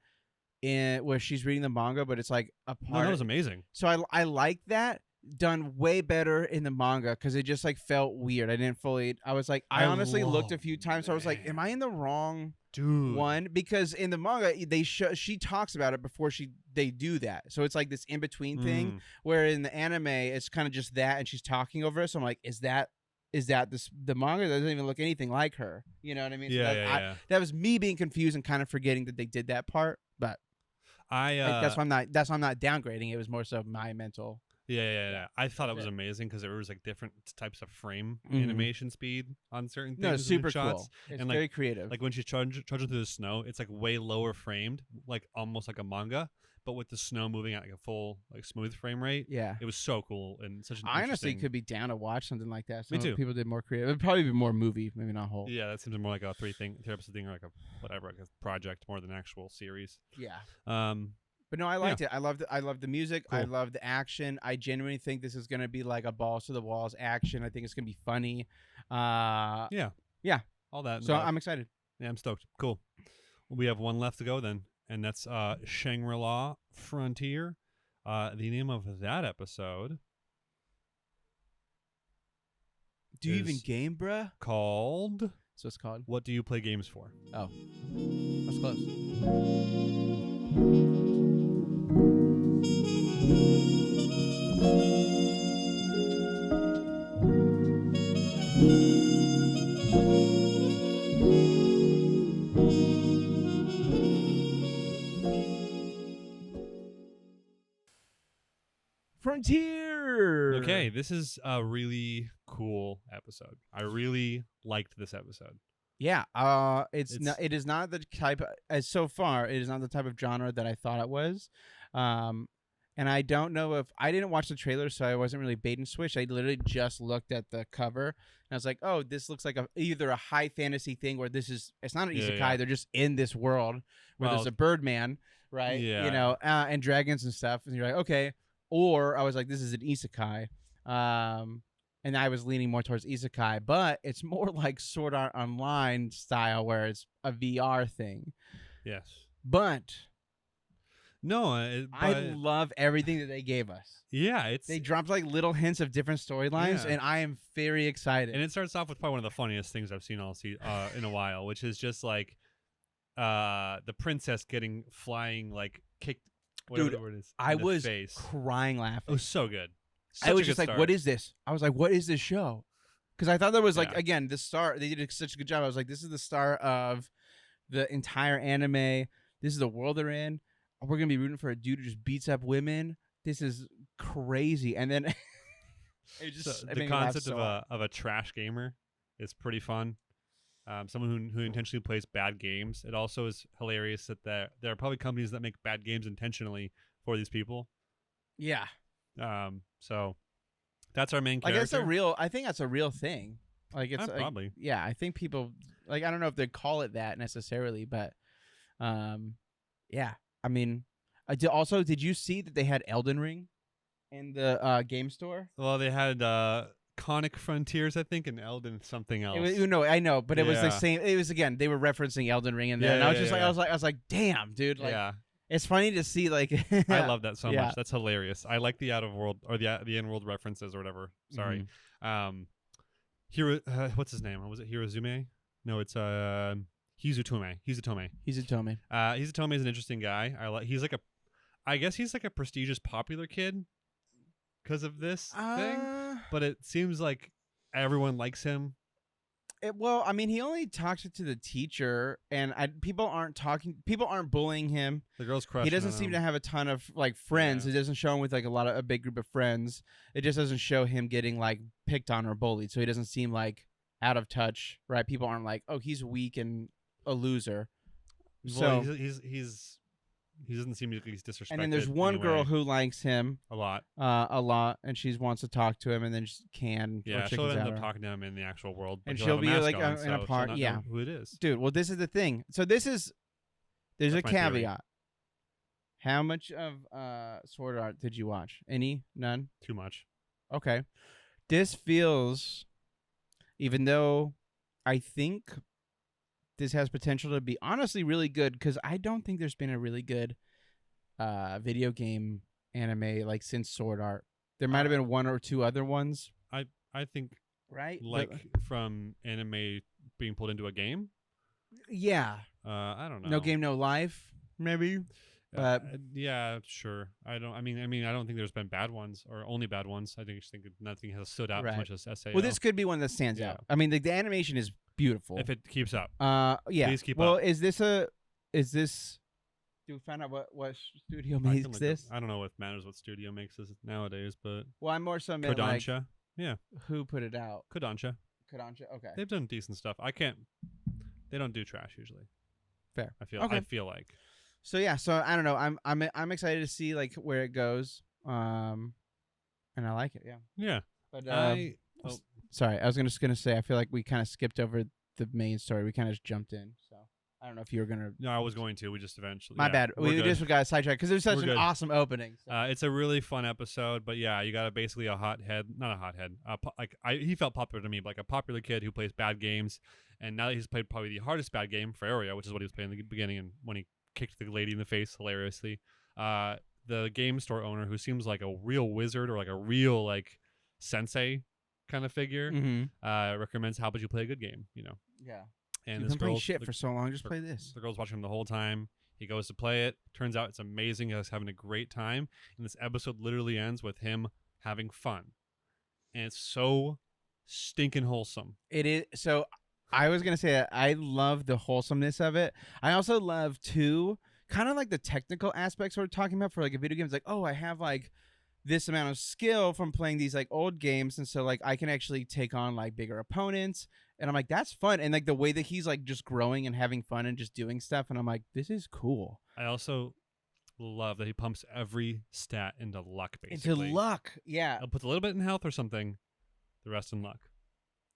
in where she's reading the manga, but it's like a No, part. that was amazing. So I like that done way better in the manga because it just like felt weird. I didn't fully. I was like, I honestly looked a few times. So I was like, am I in the wrong Dude. one? Because in the manga, she talks about it before they do that. So it's like this in between thing. Where in the anime, it's kind of just that, and she's talking over it. So I'm like, is that the manga? That doesn't even look anything like her. You know what I mean? So Yeah. that was me being confused and kind of forgetting that they did that part. But that's why I'm not downgrading. It was more so my mental. Yeah. I thought it was amazing because there was like different types of frame Mhm. animation speed on certain things. No, it's in super shots. cool. It's And, very creative. Like when she's trudging through the snow, it's like way lower framed, like almost like a manga, but with the snow moving at like a full like smooth frame rate. Yeah. It was so cool and such an I honestly interesting- could be down to watch something like that. Me Some too. People did more creative. It'd probably be more movie, maybe not whole. Yeah, that seems more like a three episode thing or like a whatever, like a project more than an actual series. Yeah. But no, I liked it. I loved the music. I Cool. love the action. I genuinely think this is gonna be like a balls to the walls action. I think it's gonna be funny. Yeah. All that. So and I'm excited. Yeah, I'm stoked. Cool. We have one left to go then, and that's Shangri-La Frontier. The name of that episode Do you even is- game, bruh? called So it's called. What Do You Play Games For? Oh, that's close. Frontier. Okay, this is a really cool episode. I really liked this episode. Yeah. It is not the type as so far. It is not the type of genre that I thought it was. And I don't know if I didn't watch the trailer, so I wasn't really bait and switch. I literally just looked at the cover and I was like, "Oh, this looks like either a high fantasy thing where it's not an isekai. Yeah. They're just in this world where there's a Birdman, right? Yeah. You know, and dragons and stuff." And you're like, "Okay." Or I was like, "This is an isekai." And I was leaning more towards isekai, but it's more like Sword Art Online style where it's a VR thing. Yes. But No, I but love everything that they gave us. yeah, They dropped like little hints of different storylines, Yeah. and I am very excited. and it starts off with probably one of the funniest things I've seen in a while, which is just like the princess getting flying like kicked. Whatever Dude, the word is, I in the was face. crying laughing. It was so good. I was just like, "What is this?" I was like, "What is this show?" Because I thought there was like Yeah. again the star. They did such a good job. I was like, "This is the star of the entire anime. This is the world they're in. We're gonna be rooting for a dude who just beats up women. This is crazy." And then it just the concept of a trash gamer is pretty fun. Someone who intentionally plays bad games. It also is hilarious that there are probably companies that make bad games intentionally for these people. Yeah. So that's our main Like character. I think that's a real thing. Like it's like, Probably. yeah, I think people like I don't know if they call it that necessarily, but yeah. I mean, did you see that they had Elden Ring in the game store? Well, they had Conic Frontiers, I think, and Elden something else. No, I know, but it was the Yeah. same. It was again. They were referencing Elden Ring in there, and I was just like, I was like, damn, dude. Like, yeah, it's funny to see. Like, I love that so Yeah. much. That's hilarious. I like the out of world or the in world references or whatever. Sorry. Hiro, what's his name? Was it Hirozume? No, it's Hizutome. Hizutome. He's a Tommy. Hizutome is an interesting guy. I guess he's like a prestigious popular kid because of this thing. But it seems like everyone likes him. Well, I mean, he only talks to the teacher, and people aren't bullying him. The girl's crushing. He doesn't seem to have a ton of like friends. Yeah. It doesn't show him with like a big group of friends. It just doesn't show him getting like picked on or bullied. So he doesn't seem like out of touch, right? People aren't like, oh, he's weak and a loser. Well, So he doesn't seem like he's disrespected. and then there's one girl who likes him a lot, and she wants to talk to him, and then just can. Yeah, she'll end up talking to him in the actual world, and he'll she'll have be mask like on, in a part. not Yeah, know who it is, dude. Well, this is the thing. So there's That's a my theory. caveat. How much of Sword Art did you watch? Any? None? Too much. Okay. This feels, even though I think this has potential to be honestly really good, because I don't think there's been a really good video game anime like since Sword Art. There might have been one or two other ones. I think right, like from anime being pulled into a game. Yeah. I don't know. No Game, No Life, maybe. But yeah, sure. I don't think there's been bad ones or only bad ones. I think nothing has stood out as much as SAO. Well, this could be one that stands out. I mean, the animation is beautiful. If it keeps up. Yeah. Please keep up. up. Is this? Do we find out what studio makes this? I don't know if it matters what studio makes this nowadays, but well, I'm more so meant Kodansha. Like, yeah. Who put it out? Kodansha. Okay. They've done decent stuff. They don't do trash usually. Fair. I feel like. So yeah, I don't know. I'm excited to see like where it goes. And I like it. Yeah. Yeah. But sorry, I was just gonna say I feel like we kind of skipped over the main story. We kind of just jumped in. So I don't know if you were gonna. No, I was going to. We just eventually. My bad. We just got sidetracked because it was such an awesome opening. So. It's a really fun episode, but yeah, you got basically a hothead, not a hothead. He felt popular to me, but like a popular kid who plays bad games, and now that he's played probably the hardest bad game for Area, which is what he was playing in the beginning, and when he kicked the lady in the face hilariously, the game store owner, who seems like a real wizard or like a real like sensei kind of figure, recommends how about you play a good game, Yeah. And you've been playing shit for so long, just play this. The girl's watching him the whole time. He goes to play it. Turns out it's amazing. He's having a great time. And this episode literally ends with him having fun. And it's so stinking wholesome. It is. So I was going to say that I love the wholesomeness of it. I also love, too, kind of like the technical aspects we're talking about for like a video game. It's like, oh, I have like this amount of skill from playing these like old games. And so like I can actually take on like bigger opponents. And I'm like, that's fun. And like the way that he's like just growing and having fun and just doing stuff. And I'm like, this is cool. I also love that he pumps every stat into luck, basically. Into luck, yeah. It puts a little bit in health or something, the rest in luck,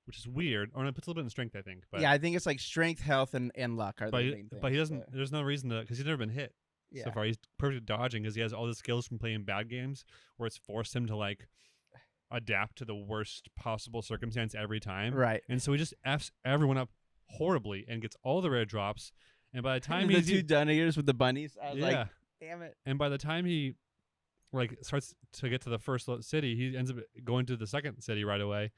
which is weird. Or it puts a little bit in strength, I think. But yeah, I think it's like strength, health, and luck are the main things. But he doesn't, there's no reason to, because he's never been hit so far. He's perfect at dodging because he has all the skills from playing bad games where it's forced him to like adapt to the worst possible circumstance every time. Right. And so he just F's everyone up horribly and gets all the rare drops. And by the time he's the two donators with the bunnies, I was like, Damn it. And by the time he like starts to get to the first city, he ends up going to the second city right away,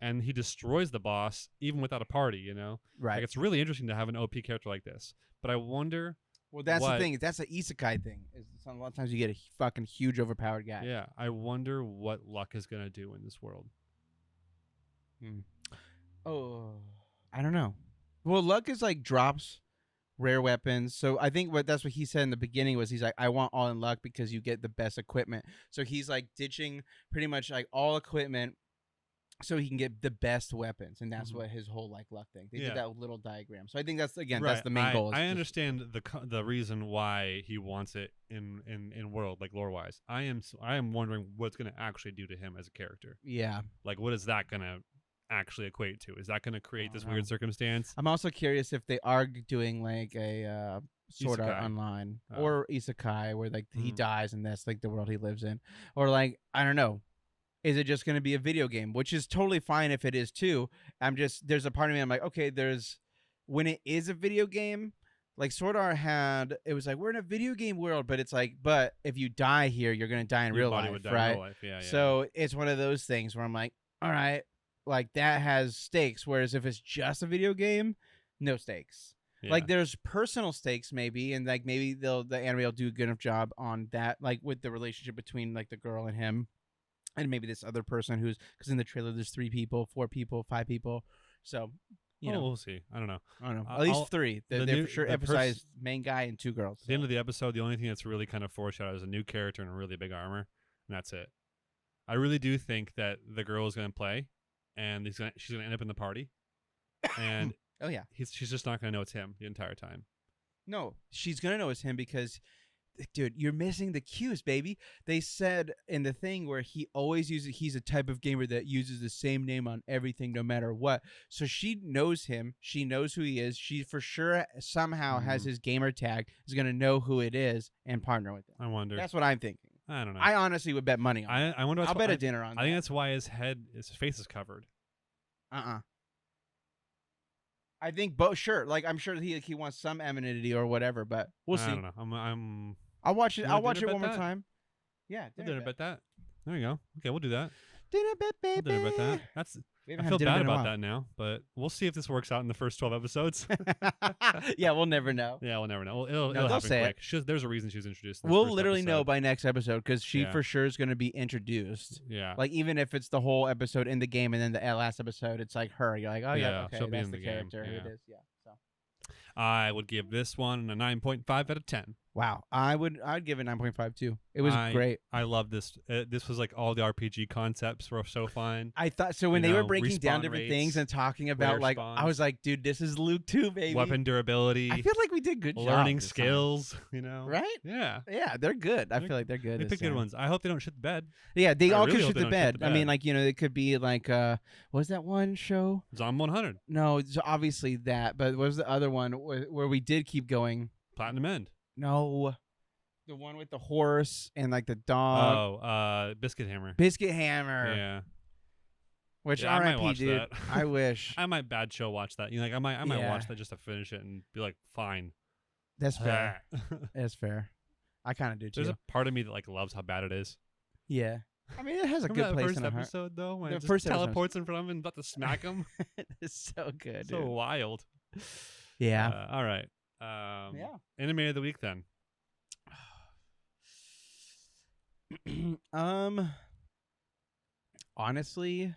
and he destroys the boss even without a party. You know, Right. like it's really interesting to have an OP character like this. But I wonder. Well, that's the thing. That's an isekai thing. Is a lot of times you get a fucking huge overpowered guy. Yeah, I wonder what Luck is gonna do in this world. Oh, I don't know. Well, Luck is like drops rare weapons. So I think that's what he said in the beginning was he's like, I want all in Luck because you get the best equipment. So he's like ditching pretty much like all equipment so he can get the best weapons, and that's what his whole like Luck thing. They did that little diagram. So I think that's that's the main goal. I understand the reason why he wants it in world like lore wise. I am wondering what's going to actually do to him as a character. Yeah, like what is that going to actually equate to? Is that going to create this weird circumstance? I'm also curious if they are doing like a Sword Art Online or Isekai where like he dies and that's like the world he lives in, or like I don't know. Is it just going to be a video game, which is totally fine if it is too. There's a part of me I'm like, okay, when it is a video game, like Sword Art it was like we're in a video game world, but it's like, but if you die here, you're going to die in real life, right? Yeah, so it's one of those things where I'm like, all right, like that has stakes. Whereas if it's just a video game, no stakes. Yeah. Like there's personal stakes maybe, and like maybe the anime will do a good enough job on that, like with the relationship between like the girl and him. And maybe this other person because in the trailer there's 3 people, 4 people, 5 people. So, you know. We'll see. I don't know. At least 3. They for sure emphasize main guy and 2 girls. At the end of the episode, the only thing that's really kind of foreshadowed is a new character in a really big armor. And that's it. I really do think that the girl is going to play and she's going to end up in the party. And oh, yeah. She's just not going to know it's him the entire time. No, she's going to know it's him because... Dude, you're missing the cues, baby. They said in the thing where he's a type of gamer that uses the same name on everything no matter what. So she knows him. She knows who he is. She for sure somehow has his gamer tag, is going to know who it is and partner with him. I wonder. That's what I'm thinking. I don't know. I honestly would bet money on it. I wonder. I'll bet a dinner on that. I think that's why his face is covered. I think sure. Like I'm sure he wants some anonymity or whatever, but we'll see. I don't know. I'll watch it. I'll watch it one more time. Yeah, dinner bet that. There you go. Okay, we'll do that. Dinner bet, baby. Dinner bet that. I feel bad about that now, but we'll see if this works out in the first 12 episodes. Yeah, we'll never know. Yeah, we'll never know. It'll happen quick. There's a reason she was introduced. We'll literally know by next episode because she for sure is going to be introduced. Yeah. Like even if it's the whole episode in the game and then the last episode, it's like her. You're like, oh yeah, okay, she'll be that's in the character. Game. Yeah. It is. Yeah. So. I would give this one a 9.5 out of 10. Wow, I'd give it 9.5 too. It was great. I love this. This was like all the RPG concepts were so fun. I thought so when they were breaking down different things and talking about like spawns. I was like, dude, this is Luke 2, baby. Weapon durability. I feel like we did good learning skills. You know, right? Yeah, they're good. I feel like they're good. They pick good ones. I hope they don't shit the bed. Yeah, they all could shit the bed. I mean, like it could be like what was that one show? Zom 100. No, it's obviously that. But what was the other one where we did keep going? Platinum End. No. The one with the horse and like the dog. Oh, Biscuit Hammer. Biscuit Hammer. Yeah. Which R.I.P. dude. That. I wish. I might bad show watch that. You know, like I might watch that just to finish it and be like, fine. That's fair. That's fair. I kind of do too. There's a part of me that like loves how bad it is. Yeah. I mean, it has a good place in the first episode though. When the it first just teleports in front of him and about to smack him. It's so good. So wild. Yeah. All right. Anime of the week then. Honestly,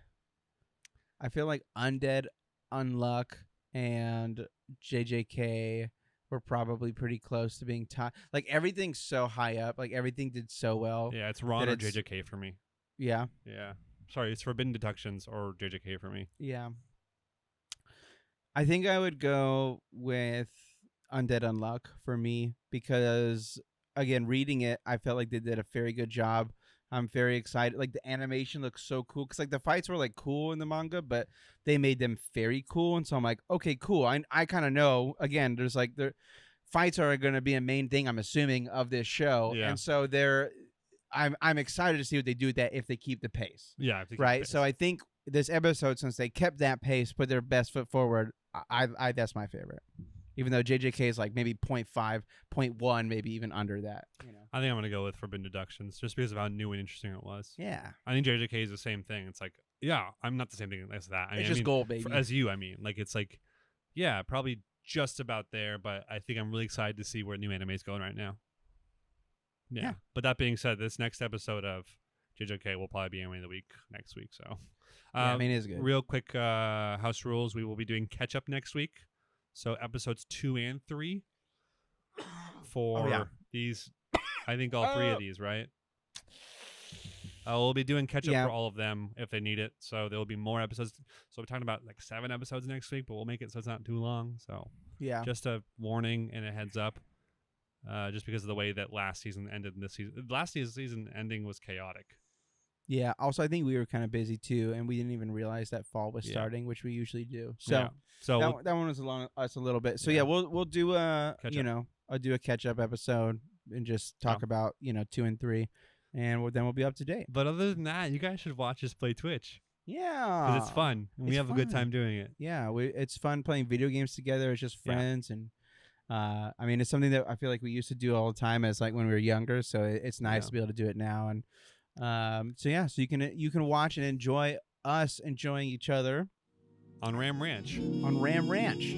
I feel like Undead, Unluck, and JJK were probably pretty close to being tied. Like everything's so high up. Like everything did so well. Yeah, it's Ron or JJK for me. Yeah. Yeah. Sorry, it's Forbidden Deductions or JJK for me. Yeah. I think I would go with Undead Unluck for me because, again, reading it, I felt like they did a very good job. I'm very excited. Like the animation looks so cool because like the fights were like cool in the manga, but they made them very cool. And so I'm like, okay, cool. I kind of know. Again, there's like the fights are going to be a main thing, I'm assuming, of this show. Yeah. And so I'm excited to see what they do with that if they keep the pace. Yeah. Right. So I think this episode, since they kept that pace, put their best foot forward, I that's my favorite. even though JJK is like maybe 0.5, 0.1, maybe even under that. I think I'm gonna go with Forbidden Deductions just because of how new and interesting it was. Yeah, I think JJK is the same thing. It's like, yeah, I'm not the same thing as that. it's just gold, baby. As you, I mean, like it's like, yeah, probably just about there. But I think I'm really excited to see where new anime is going right now. Yeah. But that being said, this next episode of JJK will probably be anime of the week next week. So, I mean, it's good. Real quick, house rules: we will be doing catch up next week. So episodes 2 and 3 for these. I think all 3 of these, right? We'll be doing catch up for all of them if they need it. So there will be more episodes. So we're talking about like 7 episodes next week, but we'll make it so it's not too long. So just a warning and a heads up. Just because of the way that last season ended and this season. Last season ending was chaotic. Yeah. Also, I think we were kind of busy too, and we didn't even realize that fall was starting, which we usually do. So, that one was along us a little bit. So we'll do a I'll do a catch up episode and just talk about 2 and 3, and then we'll be up to date. But other than that, you guys should watch us play Twitch. Yeah, because it's fun. And we have a good time doing it. Yeah, it's fun playing video games together. It's just friends and. I mean, it's something that I feel like we used to do all the time as like when we were younger. So it's nice to be able to do it now. And so you can watch and enjoy us enjoying each other on Ram Ranch. On Ram Ranch.